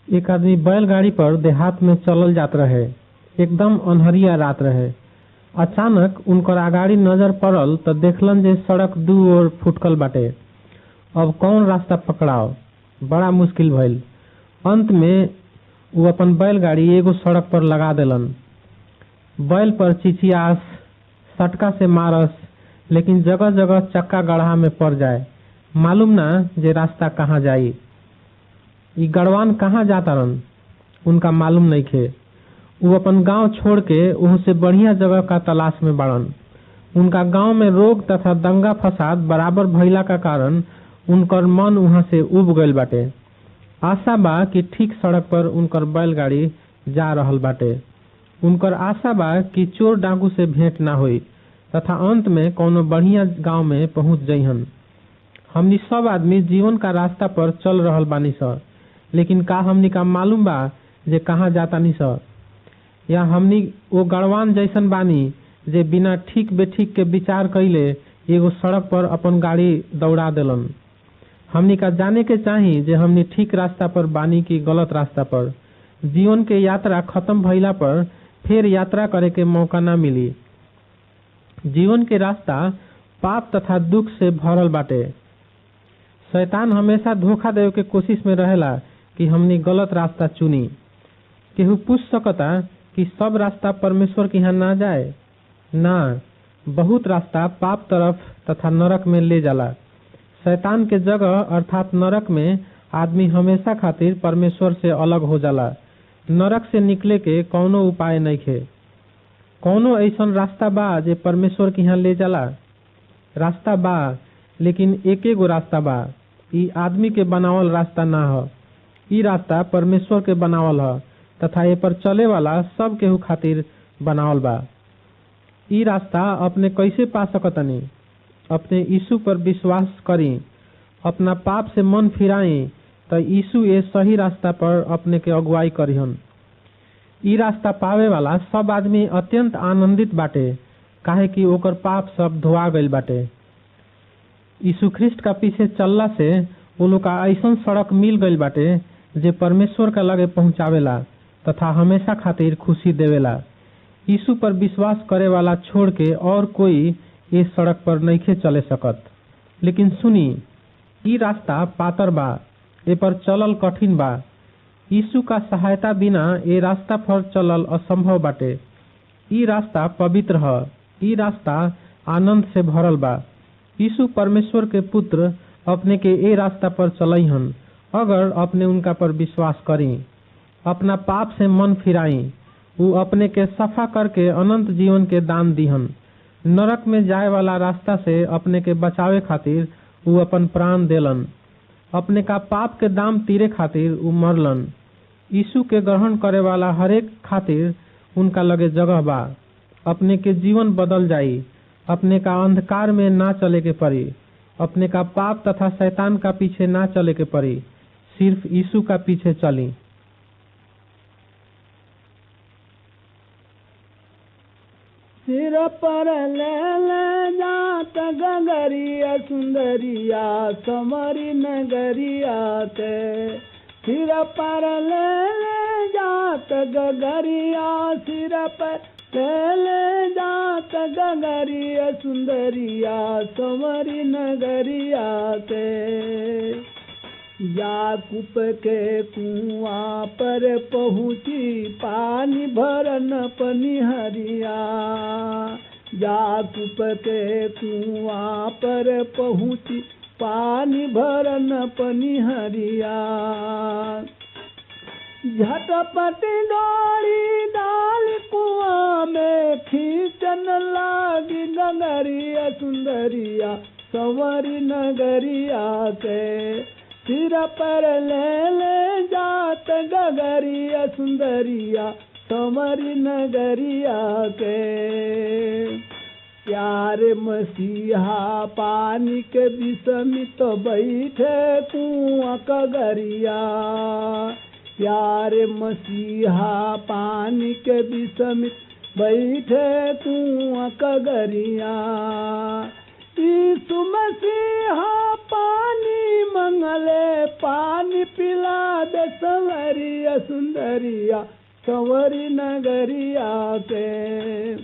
एक आदमी बैलगाड़ी पर देहात में चलल जात रहे। एकदम अन्हरिया रात रहे। अचानक उनकर आगाड़ी नजर पड़ल त देखलन जे सड़क दू ओर फुटकल बाटे। अब कौन रास्ता पकड़ाओ, बड़ा मुश्किल भइल। अंत में वो अपन बैलगाड़ी एगो सड़क पर लगा देलन। बैल पर चिचियास, सटका से मारस, लेकिन जगह जगह चक्का गड्ढा में पड़ जाए। मालूम ना जे रास्ता कहाँ जाई। ई गड़वान कहाँ जाता रन उनका मालूम नहीं खे। वो अपन गांव छोड़ के वहाँ से बढ़िया जगह का तलाश में बाड़न। उनका गांव में रोग तथा दंगा फसाद बराबर भइला का कारण उनकर मन वहां से उब गइल बाटे। आशा बा कि ठीक सड़क पर उनकर बैलगाड़ी जा रहल बाटे। उनकर आशा बा कि चोर डाकू से भेंट ना होई तथा अंत में कौनो बढ़िया गांव में पहुंच जइहन। हमनी सब आदमी जीवन का रास्ता पर चल रहल बानी स, लेकिन का हमनी का मालूम बा जे कहाँ जातानी स? या हमनी वो गड़वान जैसन बानी जे बिना ठीक बेठीक के विचार कइले एगो सड़क पर अपन गाड़ी दौड़ा देलन। हमनी का जाने के चाही जे हमनी ठीक रास्ता पर बानी की गलत रास्ता पर। जीवन के यात्रा खत्म भइला पर फिर यात्रा करे के मौका ना मिली। जीवन के रास्ता पाप तथा दुख से भरल बाटे। शैतान हमेशा धोखा देवे के कोशिश में रहेला कि हमनी गलत रास्ता चुनी। केहू पूछ सकता कि सब रास्ता परमेश्वर के यहाँ ना जाए? ना, बहुत रास्ता पाप तरफ तथा नरक में ले जाला। शैतान के जगह अर्थात नरक में आदमी हमेशा खातिर परमेश्वर से अलग हो जाला। नरक से निकले के कौनो उपाय नइखे। कौनो ऐसन रास्ता बा जे परमेश्वर के यहाँ ले जाला? रास्ता बा, लेकिन एके गो रास्ता बा। ई आदमी के बनावल रास्ता ना ह। ई रास्ता परमेश्वर के बनावल ह तथा ए पर चले वाला सब केहू खातिर बनावल बा। ई रास्ता अपने कैसे पा सकतनी? अपने यीशु पर विश्वास करी, अपना पाप से मन फिराई तो यीशु ए सही रास्ता पर अपने के अगुवाई करिहन। ई रास्ता पावे वाला सब आदमी अत्यंत आनंदित बाटे, काहे कि ओकर पाप सब धोआ गइल बाटे। यीशु ख्रिस्ट का पीछे चलला से वो लोग का ऐसन सड़क मिल गइल बाटे जे परमेश्वर का लगे पहुंचावेला तथा हमेशा खातिर खुशी देवेला। यीशु पर विश्वास करे वाला छोड़ के और कोई इस सड़क पर नइखे चले सकत। लेकिन सुनी, ई रास्ता पातर बा, ए पर चलल कठिन बा। यीशु का सहायता बिना ए रास्ता पर चलल असंभव बाटे। ई रास्ता पवित्र ह। ई रास्ता आनंद से भरल बा। यीशु परमेश्वर के पुत्र अपने के ए रास्ता पर चलइहन अगर अपने उनका पर विश्वास करी, अपना पाप से मन फिराई, वो अपने के सफा करके अनंत जीवन के दान दीहन। नरक में जाए वाला रास्ता से अपने के बचावे खातिर वो अपन प्राण देलन। अपने का पाप के दाम तीरे खातिर वो मरलन। यीशु के ग्रहण करे वाला हरेक खातिर उनका लगे जगह बा। अपने के जीवन बदल जाई। अपने का अंधकार में ना चले के पड़ी। अपने का पाप तथा शैतान का पीछे ना चले के पड़ी। सिर्फ यीशु का पीछे चली। सिर पर ले जात गगरिया सुंदरिया समरी नगरिया ते। सिर पर ले जात गगरिया, सिर पर ले जात गगरिया सुंदरिया समरी नगरिया ते। याकूब के कुआं पर पहुँची पानी भरन पनिहरिया। याकूब के कुआं पर पहुँची पानी भरन पनिहरिया। झटपट दौड़ी डाल कुआं में खींचन लागी गगरिया सुंदरिया संवरी नगरिया के। सिर पर ले जात गगरिया सुंदरिया संवरी नगरिया के। प्यारे मसीहा पानी के विषमित बैठे कुआं कगरिया। प्यारे मसीहा पानी के विषमित बैठे कुआं कगरिया। यीशु मसीहा पानी मंगले, पानी पिला दे संवरिया सुंदरिया संवरी नगरिया के।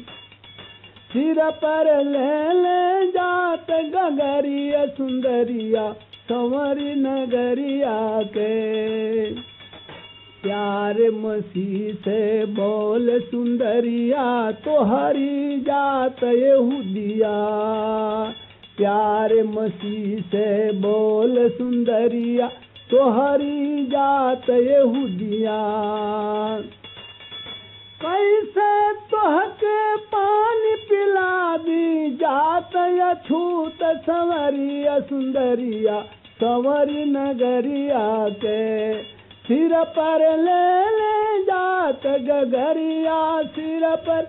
सिर पर ले जात गगरिया सुंदरिया संवरी नगरिया के। प्यारे मसीह से बोल सुंदरिया तोहरी जात यहूदिया। प्यारे मसीह से बोल सुंदरिया तोहरी जात यहूदिया। कैसे तोहके पानी पिला दी जात अछूत संवरिया सुंदरिया संवरी नगरिया के सिर पर ले जात गगरिया सिर पर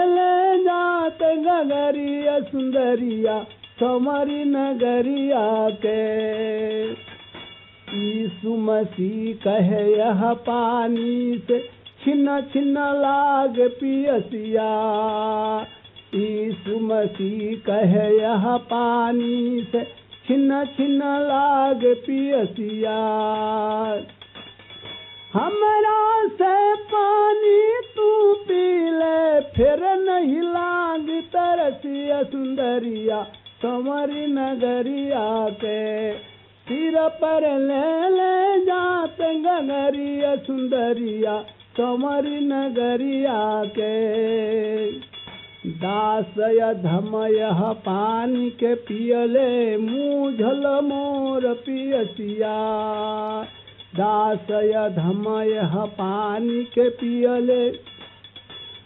ले जात गगरिया सुंदरिया संवरी नगरिया के यीशु मसीह कहे यह पानी से छिन्न छिन्न लाग पियसिया यीशु मसीह कहे यह पानी से छिन्न छिन्न लाग पियसिया हमरा से पानी तू पी ले फिर नहीं लाग तरसिया सुंदरिया संवरी नगरिया के सिर पर ले जात गगरिया सुंदरिया संवरी नगरिया के दासय धमय पानी के पियले मुझल मोर पियसिया दासय धमय पानी के पियले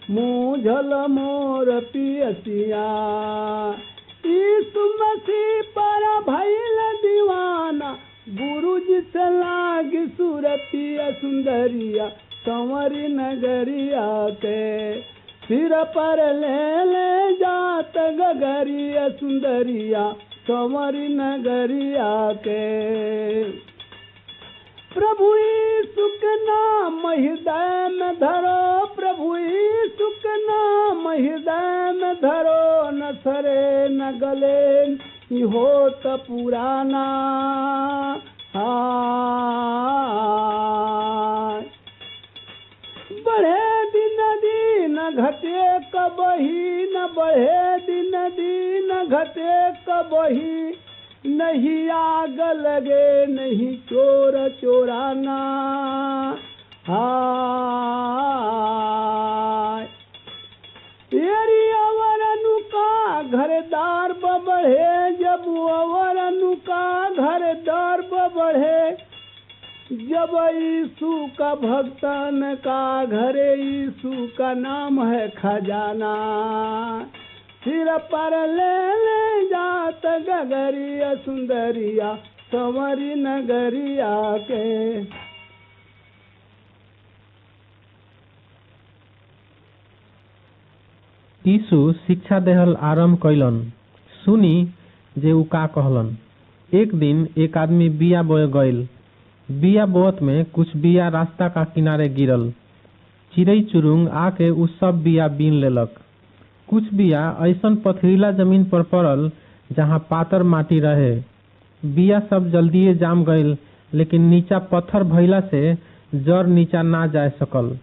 मुझल मोर पियसिया यीशु मसीह पर भइल दीवाना गुरुजी से लागी सूरतिया सुंदरिया संवरी नगरिया के सिर पर ले जात गगरिया सुंदरिया संवरी नगरिया के प्रभु यीशु के नाम हृदय में धरो प्रभु यीशु के नाम हृदय में धरो न सरे न गले हो त पुराना बढ़े दिन घटे कबही न बढ़े दिन घटे कबही नहीं आग लगे नहीं चोर चोराना तेरी अवर अनुका घरदार बढ़े जब अवर अनुका घरदार बढ़े जब यीशु का भक्तन का घरे यीशु का नाम है खजाना सिर पर ले जात गगरिया सुंदरिया संवरी नगरिया के यीशु शिक्षा देहल आरंभ कैलन सुनी जे उ का कहलन। एक दिन एक आदमी बिया बोए गईल। बिया बोअत में कुछ बिया रास्ता का किनारे गिरल। चिड़ै चुरुंग आके उ सब बिया बीन लेलक। कुछ बिया ऐसन पथरीला जमीन पर पड़ल जहाँ पातर माटी रहे। बिया सब जल्दिए जाम गईल, लेकिन नीचा पत्थर भइला से जड़ नीचा ना जा सकल।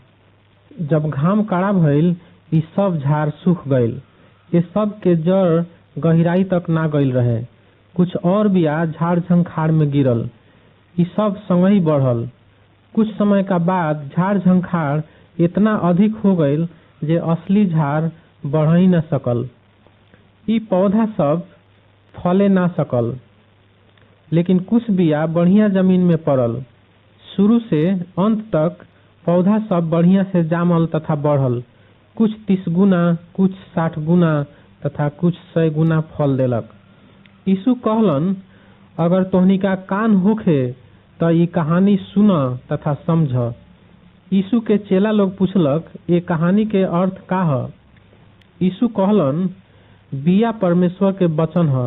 जब घाम कड़ा भइल ई सब झाड़ सूख गईल। ये सब के जड़ गहराई तक ना गईल रहे। कुछ और बिया झाड़ झंखाड़ में गिरल। ई सब संगही बढ़ल। कुछ समय का बाद झाड़ झंखाड़ इतना अधिक हो गईल जे असली झाड़ बढ़ ही न सकल। ई पौधा सब फले ना सकल। लेकिन कुछ बिया बढ़िया जमीन में पड़ल। शुरू से अंत तक पौधा सब बढ़िया से जामल तथा बढ़ल। कुछ 30 गुना, कुछ 60 गुना तथा कुछ 100 गुना फल देलक। यीशु कहलन, अगर तोहनी का कान होखे तो ये कहानी सुन तथा समझ। यीशु के चेला लोग पूछलक, ये कहानी के अर्थ का है? यीशु कहलन, बिया परमेश्वर के वचन है।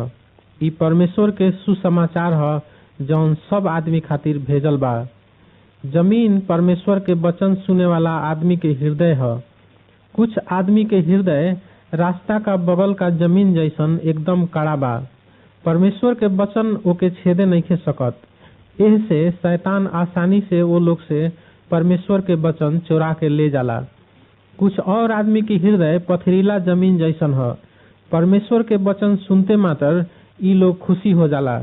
ई परमेश्वर के सुसमाचार है जौन सब आदमी खातिर भेजल बा। जमीन परमेश्वर के वचन सुने वाला आदमी के हृदय है। कुछ आदमी के हृदय रास्ता का बगल का जमीन जैसन एकदम कड़ा बा। परमेश्वर के वचन ओके छेदे नहीं सकत। एह से शैतान आसानी से वो लोग से परमेश्वर के वचन चुरा के ले जाला। कुछ और आदमी की हृदय पथरीला जमीन जैसन है। परमेश्वर के वचन सुनते मात्र ई लोग खुशी हो जाला।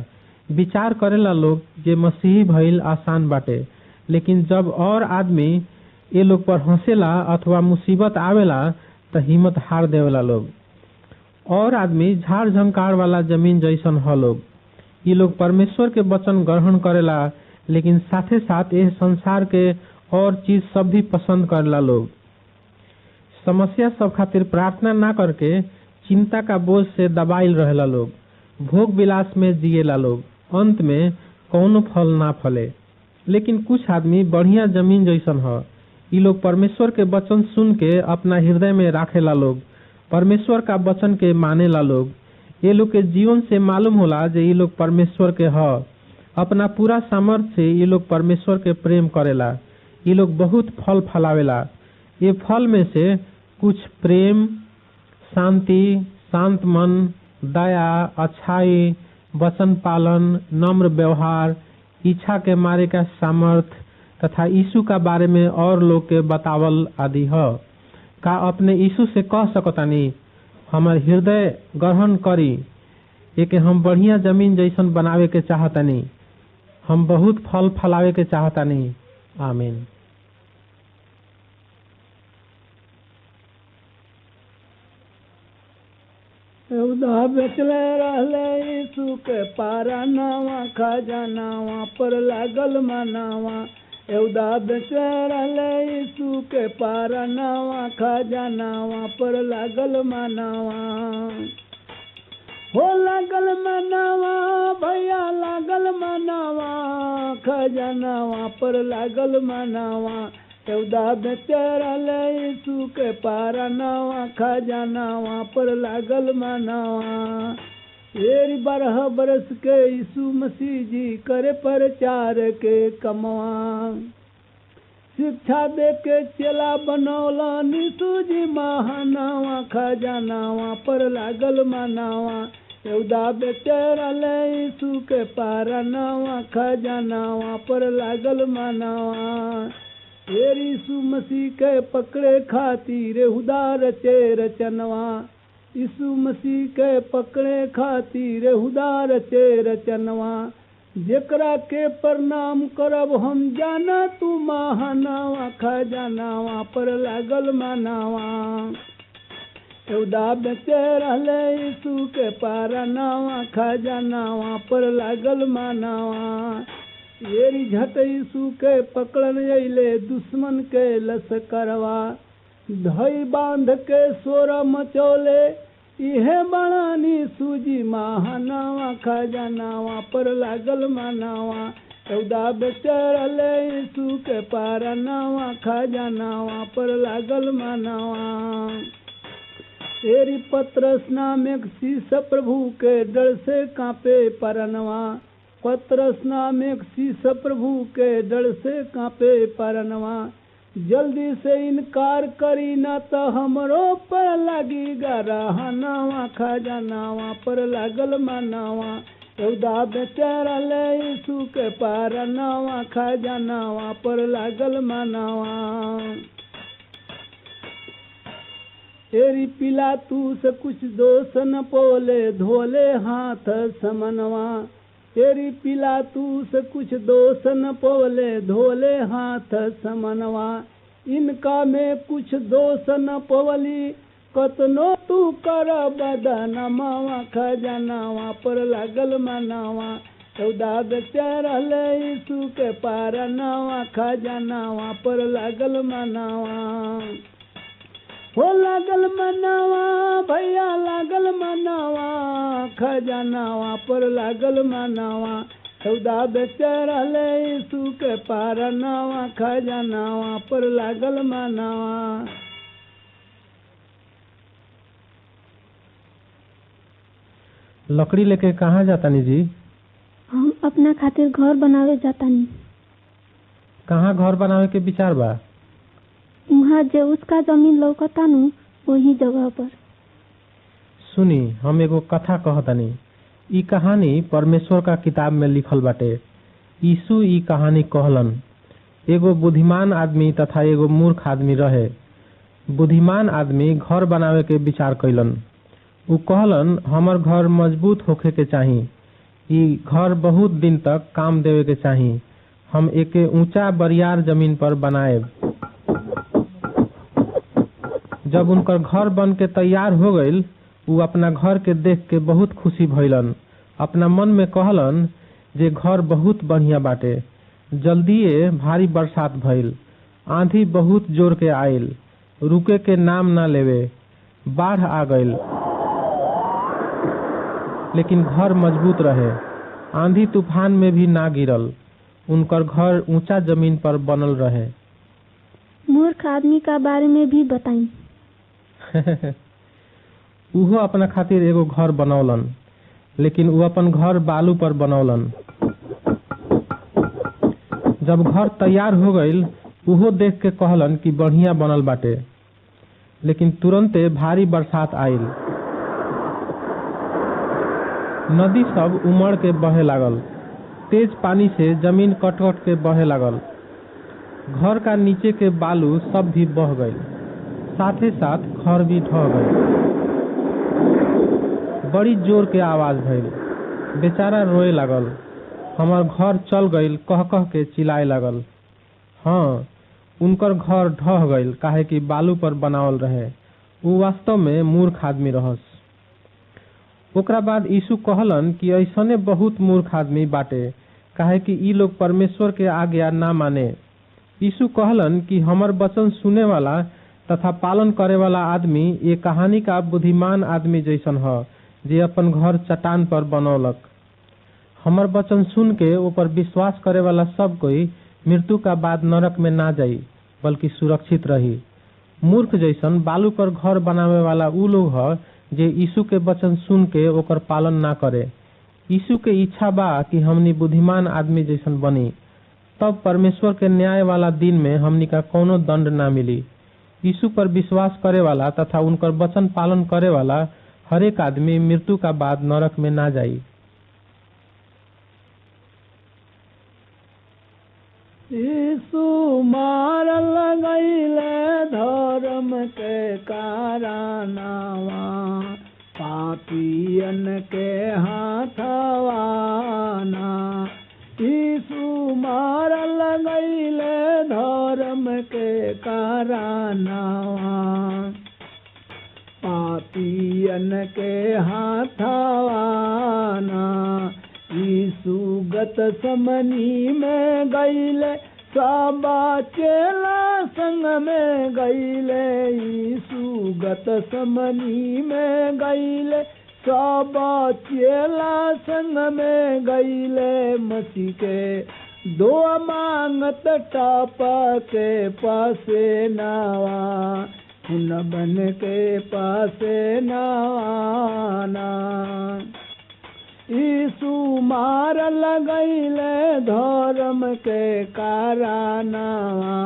विचार करेला लोग जे मसीही भइल आसान बाटे, लेकिन जब और आदमी ये लोग पर हंसेला अथवा मुसीबत आवेला तो हिम्मत हार देवेला लोग। और आदमी झाड़ झंकार वाला जमीन जैसन है लोग। ये लोग परमेश्वर के वचन ग्रहण करेला, लेकिन साथे साथ यह संसार के और चीज सब भी पसंद करेला लोग। समस्या सब खातिर प्रार्थना ना करके चिंता का बोझ से दबाइल रहेला लोग। भोग विलास में जिएला लोग। अंत में कौनो फल ना फले। लेकिन कुछ आदमी बढ़िया जमीन जैसन ह। ई लोग परमेश्वर के वचन सुन के अपना हृदय में राखेला लोग, परमेश्वर का वचन के मानेला लोग। ये लोग के जीवन से मालूम होला जे ये लोग परमेश्वर के ह। अपना पूरा सामर्थ्य से ये लोग परमेश्वर के प्रेम करेला। ये लोग बहुत फल फलावेला। ये फल में से कुछ प्रेम, शांति, शांत मन, दया, अच्छाई, वचन पालन, नम्र व्यवहार, इच्छा के मारे का सामर्थ्य तथा यीशु का बारे में और लोग के बतावल आदि है। का अपने यीशु से कह सकतानी हमार हृदय ग्रहण करी, एके हम बढ़िया जमीन जैसन बनावे के चाहतानी, हम बहुत फल फलावे के चाहतानी। आमीन। उदा बेचले रहले यीशु के पारा नावा, खजानावा पर लागल मनावा। एवदा बेचले रहले यीशु के पारा नावा, खजानावा पर लागल मनावा। हो लागल मनावा भैया लागल मनावा, खजानावा पर लागल मनावा। एवदा बेचे रहले यीशु के पारा नावा, खजानावा पर लागल मनावा। एरी 12 बरस के यीशु मसीह जी करे प्रचार के कमवा। शिक्षा दे के चेला बनौला यीशु जी महानावा, खजानावा पर लागल मनावा। एवदा बेचे रहले यीशु के पारा नावा, खजानावा पर लागल मनावा। यीशु मसीह के पकड़े खातिर हुदा रचे रचनवा। यीशु मसीह के पकड़े खातिर हुदा रचे रचनवा। जेकरा के प्रणाम करब हम जाना तू महानावा, खजानावा पर लागल मनावा। एवदा बेचे रहले यीशु के पारा नावा, खजानावा पर लागल मनावा। येरी झट यीशु के पकड़न अइले दुश्मन के लश्करवा। धई बांध के सोरा मचौले इहे बड़ानी सूजी महानावा, खजानावा पर लागल मनावा। एवदा बेचे रहले यीशु के पारा नावा, खजानावा पर लागल मनावा। एरी पतरस नाम एक शीश प्रभु के डर से कांपे परनवा। पतरस नाम एक शीश प्रभु के डर से कांपे परनवा। जल्दी से इनकार करी न तो हमरो पर लगी गराहनावा, खजानावा पर लागल मनावा। एवदा बेचे रहले यीशु के पारा नावा, खजानावा पर लागल मनावा। एरी पिलातूस कुछ दोष न पोले, धोले हाथ समनवा। तेरी पिलातूस कुछ दोष न पोले, धोले हाथ समनवा। इनका में कुछ दोष न पवली, कतनो तू कर बदनमावा, खजानावा पर लागल मनावा। एवदा बेचे रहले यीशु के पारा नावा, खजानावा पर लागल मनावा। हो लागल मनावा भैया लागल मनावा, खजानावा पर लागल मनावा। एवदा बेचे रहले यीशु के पारा नावा, खजानावा पर लागल मनावा। लकड़ी लेके कहाँ जातानी जी? हम अपना खातिर घर बनावे जातानी। कहाँ घर बनावे के विचार बा? उहाँ जे उसका जमीन लौकतानु वही जगह पर। सुनी, हम एगो कथा कहतानी। ई कहानी परमेश्वर का किताब में लिखल बाटे। यीशु ई कहानी कहलन। एगो बुद्धिमान आदमी तथा एगो मूर्ख आदमी रहे। बुद्धिमान आदमी घर बनावे के विचार कैलन। उ कहलन हमर घर मजबूत होखे के चाही, ई घर बहुत दिन तक काम देवे के चाही, हम एके ऊंचा बरियार जमीन पर बनाएब। जब उनकर घर बन के तैयार हो गईल, उ अपना घर के देख के बहुत खुशी भइलन। अपना मन में कहलन जे घर बहुत बढ़िया बाटे। जल्दीए भारी बरसात भइल, आंधी बहुत जोर के आइल, रुके के नाम ना लेवे, बाढ़ आ गईल, लेकिन घर मजबूत रहे। आंधी तूफान में भी ना गिरल, उनकर घर ऊंचा जमीन पर बनल रहे। मूर्ख आदमी का बारे में भी बताई। उहो अपना खातिर एगो घर बनौलन, लेकिन वो अपन घर बालू पर बनौलन। जब घर तैयार हो गईल, उहो देख के कहलन कि बढ़िया बनल बाटे, लेकिन तुरंते भारी बरसात आइल। नदी सब उमड़ के बहे लागल, तेज पानी से जमीन कट कट के बहे लागल। घर का नीचे के बालू सब भी बह गई, साथ ही साथ घर भी ढह गई। बड़ी जोर के आवाज भइल, बेचारा रोए लागल, हमार घर चल गईल कह कह के चिल्लाए लागल। हाँ, उनकर घर ढह गईल काहे कि बालू पर बनावल रहे। वो वास्तव में मूर्ख आदमी रहस। ओकरा बाद यीशु कहलन कि ऐसने बहुत मूर्ख आदमी बाटे, काहे कि ई लोग परमेश्वर के आज्ञा ना माने। यीशु कहलन कि हमर वचन सुने वाला तथा पालन करे वाला आदमी ये कहानी का बुद्धिमान आदमी जैसन ह, जे अपन घर चट्टान पर बनौलक। हमर वचन सुन के ऊपर विश्वास करे वाला सब कोई मृत्यु का बाद नरक में ना जाई, बल्कि सुरक्षित रही। मूर्ख जैसन बालू पर घर बनावे वाला उ लोग ह जे यीशु के वचन सुन के ओकर पालन ना करे। यीशु के इच्छा बा कि हमनी बुद्धिमान आदमी जैसन बनी, तब परमेश्वर के न्याय वाला दिन में हमनी का कोनो दंड ना मिली। यीशु पर विश्वास करे वाला तथा उनकर वचन पालन करे वाला हर एक आदमी मृत्यु का बाद नरक में ना जाई। यीशु मारल गईले धर्म के कारनावा, पापियन के हाथवाना। यीशु मारल गईले धर्म के कारनावा, पापियन के हाथवाना। यीशु गत समनी में गईले, साबा चेला संग में गईले। यीशु गत समनी में गईले, साबा चेला संग में गईले। मसीह के दो मांगत टापा के पासे नावा, खुन बन के पासे नावाना। यीशु मारल गईले धर्म के कारनावा,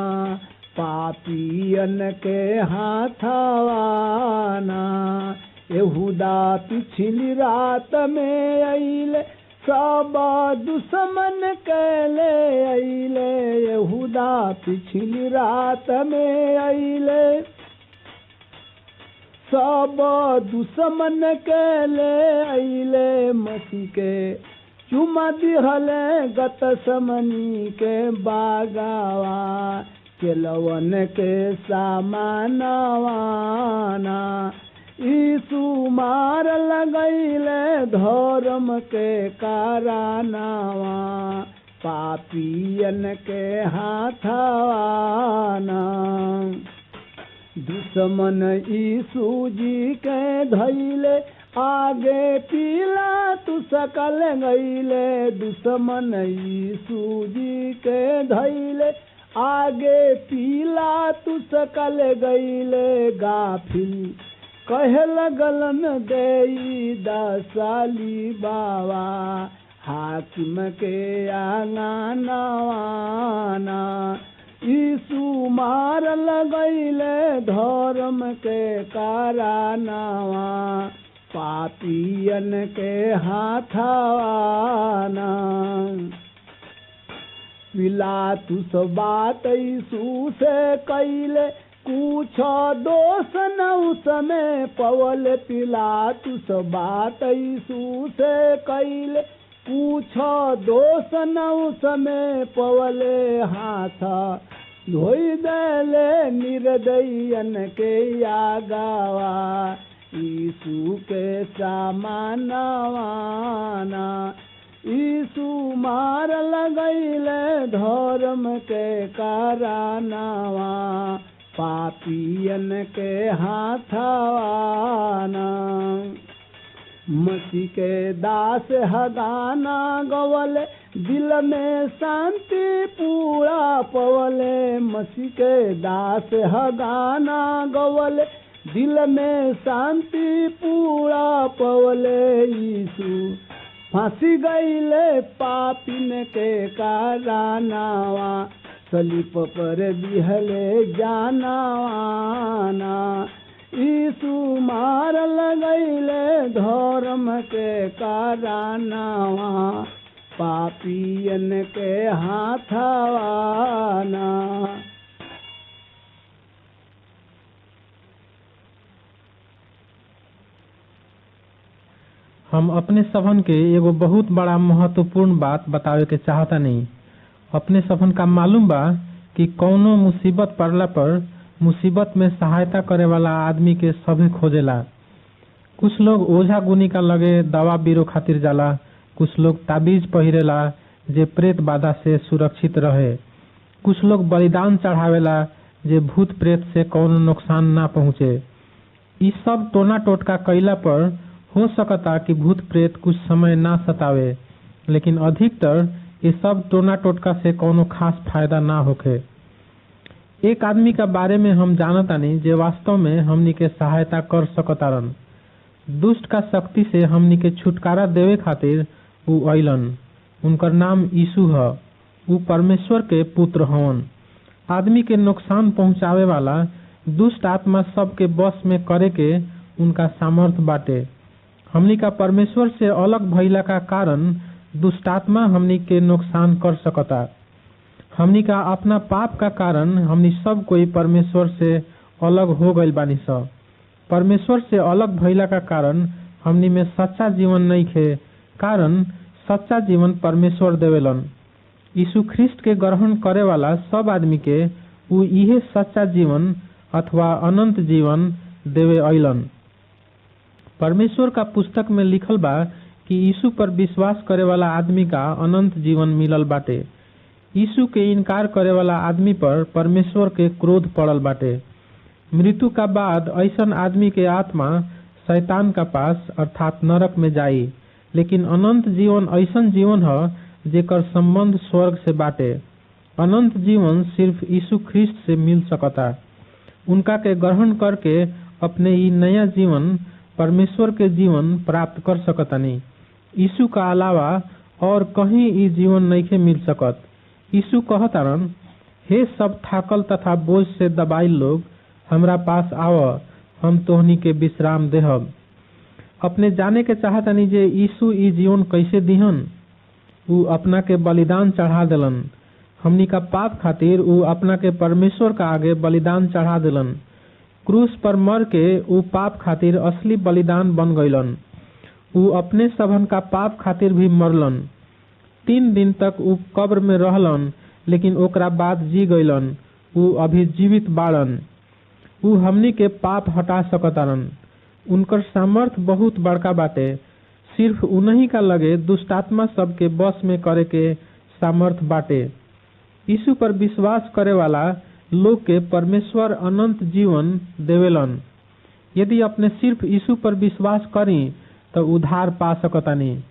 पापियन के हाथवाना। यहूदा पिछली रात में अइले, सब दुश्मन के ले अइले। यहूदा पिछली रात में अइले, सब दुश्मन के ले अइले। मसीह के चुमा दिहले गत समनी के बागावा, केलवन के सामानवाना। यीशु मारल गईले धर्म के कारनावा, पापियन के हाथवाना। दुश्मन यीशु जी के धैले, आगे पीला तू सकल गईले। दुश्मन यीशु जी के धैले, आगे पीला तू सकल गईले। गाफिल कहे लगलन देई दसाली बाबा, हाकिम के आंगनवाना। यीशु मारल गईले धर्म के कारनावा, पापियन के हाथवाना। पिलातुस बात यीशु से कइले, कुछ दोष न उसमें पवल। पिलातुस बात यीशु से कइले, कुछ दोष न उसमें पवले। हाथ धोई देले निर्दयन के आगावा, यीशु के सामानवाना। यीशु मारल गईले धर्म के कारनावा, पापियन के हाथवाना। मसीह के दास हगाना गवले, दिल में शांति पूरा पवले। मसीह के दास हगाना गवले, दिल में शांति पूरा पवले। यीशु फांसी गईले पापिन के कारनावा, सलीप पर दिहले जानावाना। यीशु मारल गईले धर्म के कारनावा, पापियन के हाथवाना। हम अपने सबन के एगो बहुत बड़ा महत्वपूर्ण बात बतावे के चाहता नहीं। अपने सबन का मालूम बा कि कौनो मुसीबत पड़ला पर मुसीबत में सहायता करे वाला आदमी के सभी खोजेला। कुछ लोग ओझा गुनी का लगे दवा बीरो खातिर जाला, कुछ लोग ताबीज पहिरेला जे प्रेत बाधा से सुरक्षित रहे, कुछ लोग बलिदान चढ़ावेला जे भूत प्रेत से कौनो नुकसान ना पहुँचे। इस सब टोना टोटका कइला पर हो सकता कि भूत प्रेत कुछ समय ना सतावे, लेकिन अधिकतर ये सब टोना टोटका से कौनो खास फायदा ना होखे। एक आदमी का बारे में हम जानतानी जे वास्तव में हमनी के सहायता कर सकतारन। दुष्ट का शक्ति से हमनी के छुटकारा देवे खातिर ऊ अइलन। उनकर नाम यीशु ह। ऊ परमेश्वर के पुत्र हवन। आदमी के नुकसान पहुंचावे वाला दुष्ट आत्मा सब के बस में करे के उनका सामर्थ बाटे। हमनी का परमेश्वर से अलग भइला का कारण दुष्टात्मा हमनी के नुकसान कर सकता। हमनी का अपना पाप का कारण हमनी सब कोई परमेश्वर से अलग हो गइल बानी स। परमेश्वर से अलग भइला का कारण हमनी में सच्चा जीवन नहीं खे, कारण सच्चा जीवन परमेश्वर देवेलन। यीशु ख्रिस्ट के ग्रहण करे वाला सब आदमी के ऊ इहे सच्चा जीवन अथवा अनंत जीवन देवे अइलन। परमेश्वर का पुस्तक में लिखल बा कि यीशु पर विश्वास करे वाला आदमी का अनंत जीवन मिलल बाटे। यीशु के इनकार करे वाला आदमी पर परमेश्वर के क्रोध पड़ल बाटे। मृत्यु का बाद ऐसन आदमी के आत्मा शैतान का पास अर्थात नरक में जाई, लेकिन अनंत जीवन ऐसन जीवन ह जेकर संबंध स्वर्ग से बाटे। अनंत जीवन सिर्फ यीशु ख्रिस्ट से मिल सकता। उनका के ग्रहण करके अपने ई नया जीवन परमेश्वर के जीवन प्राप्त कर सकतानी। यीशु का अलावा और कहीं ई जीवन नइखे मिल सकत। यीशु कहतारन, हे सब थाकल तथा बोझ से दबाइल लोग, हमरा पास आव, हम तोहनी के विश्राम देहब। अपने जाने के चाहतानी जे यीशु ई जीवन कैसे दिहन। ऊ अपना के बलिदान चढ़ा देलन। हमनी का पाप खातिर ऊ अपना के परमेश्वर का आगे बलिदान चढ़ा देलन। क्रूस पर मर के ऊ पाप खातिर असली बलिदान बन गइलन। ऊ अपने सबन का पाप खातिर भी मरलन। 3 दिन तक ऊ कब्र में रहलन, लेकिन ओकरा बाद जी गइलन। ऊ अभी जीवित बाड़न। ऊ हमनी के पाप हटा सकतारन। उनकर सामर्थ बहुत बड़का बाटे। सिर्फ उन्हीं का लगे दुष्टात्मा सब के बस में करे के सामर्थ बाटे। यीशु पर विश्वास करे वाला लोग के परमेश्वर अनंत जीवन देवेलन। यदि अपने सिर्फ यीशु पर विश्वास करी तो उद्धार पा सकतानी।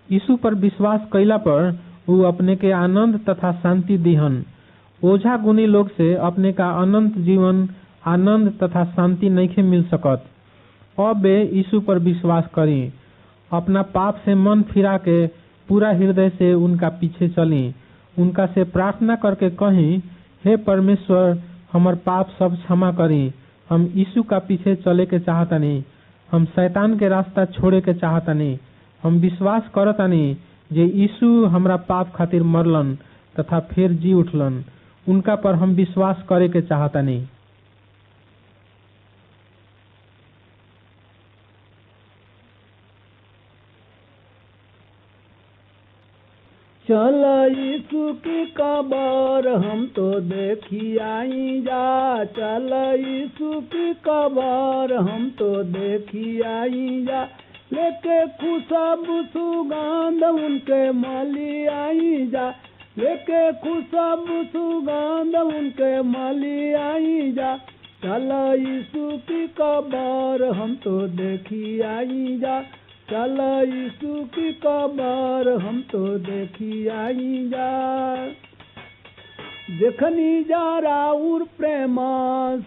यीशु पर विश्वास कइला पर ऊ अपने के आनंद तथा शांति दिहन। ओझा गुनी लोग से अपने का अनंत जीवन, आनंद तथा शांति नइखे मिल सकत। अब यीशु पर विश्वास करी। अपना पाप से मन फिरा के पूरा हृदय से उनका पीछे चली। उनका से प्रार्थना करके कहीं, हे परमेश्वर, हमर पाप सब क्षमा करी। हम यीशु का पीछे चले के चाहतानी। हम शैतान के रास्ता छोड़े के चाहतानी। हम विश्वास करतानी जे यीशु हमरा पाप खातिर मरलन तथा फिर जी उठलन। उनका पर हम विश्वास करे के चाहतानी। चल यीशु की कबर हम तो देखी आई जा। चल यीशु की कबर हम तो देखी आई जा। लेके खुशबू सुगंध उनके मली आई जा। लेके खुशबू सुगंध उनके मली आई जा। चल यीशु की कबर हम तो देखी आई जा। चल यीशु की कबर हम तो देखी आई जा। देखनी जा राउर प्रेम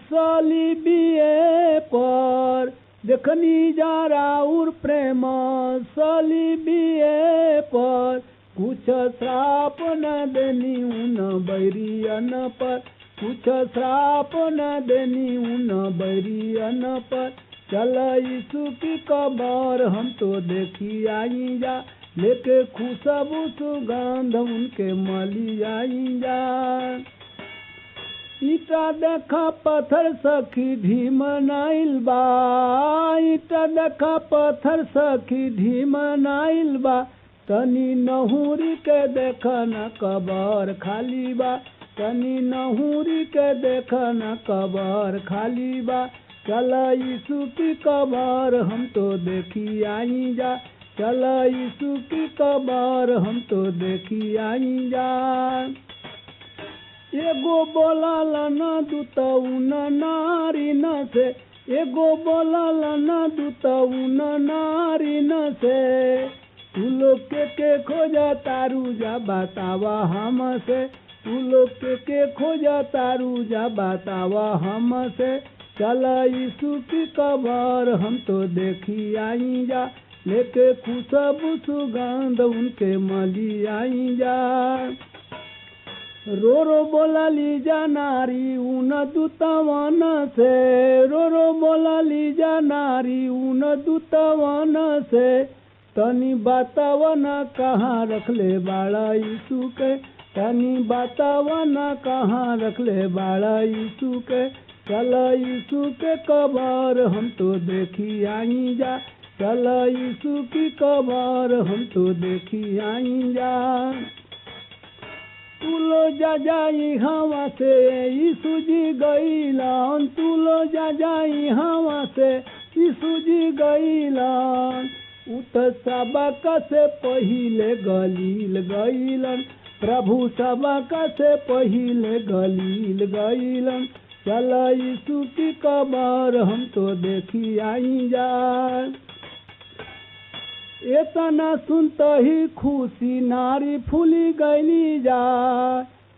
सलीबिए पर, देखनी जा राउर प्रेम सलीबिए पर, कुछ श्राप न देनी उन बैरियन पर, कुछ श्राप न देनी उन बैरियन पर। चल यीशु की कबर हम तो देखी आई जा, लेके खुशबू सुगंध उनके मली आई जा। ईटा देखा पत्थर सखी ढीम नाइल बा, ईटा देखा पत्थर सखी ढीम नाइल बा, तनी नहुरी के देखा न कबर खाली बा, तनी नहुरी के देखा न कबर खाली बा। चल यीशु की कबर हम तो देखी आई जा, चल यीशु की कबर हम तो देखी आई जा। एगो बोलल न दूतऊ न नारी न से, एगो बोलल न दूतऊ न नारी न से, तू लोग के खोजा तारू जा बतावा हमसे, तू लोग के खोजा तारू जा बतावा हमसे। चल यीशु की कबर हम तो देखी आई जा, लेके खुशबू सुगंध उनके मली आई जा। रो रो बोला ली जा नारी उन दूतवन से, रो रो बोला ली जा नारी उन दूतवन से, तनी बतावन कहाँ रखले बाड़ा यीशु के, तनी बतावन कहाँ रखले बाड़ा यीशु के। चल यीशु के कबर हम तो देखी आई जा, चल यीशु की कबर हम तो देखी आई जा। तू लो जा जाई हवा से यीशु जी गईलन, तू लो जा जाई हवा से यीशु जी गईलन, उत सबक से पहिले गलील गईलन, प्रभु सबक से पहिले गलील गईलन। चल यीशु की कबर हम तो देखी आई जा। इतना सुनते ही खुशी नारी फूली गईली जा,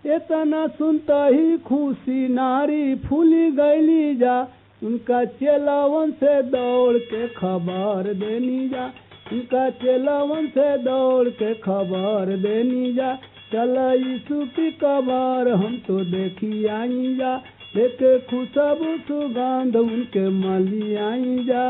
इतना सुनते ही खुशी नारी फूली गईली जा, उनका चेलावन से दौड़ के खबर देनी जा, उनका चेलावन से दौड़ के खबर देनी जा। चल यीशु की कबर हम तो देखी आई जा, लेके खुशबू सुगंध उनके मली आई जा।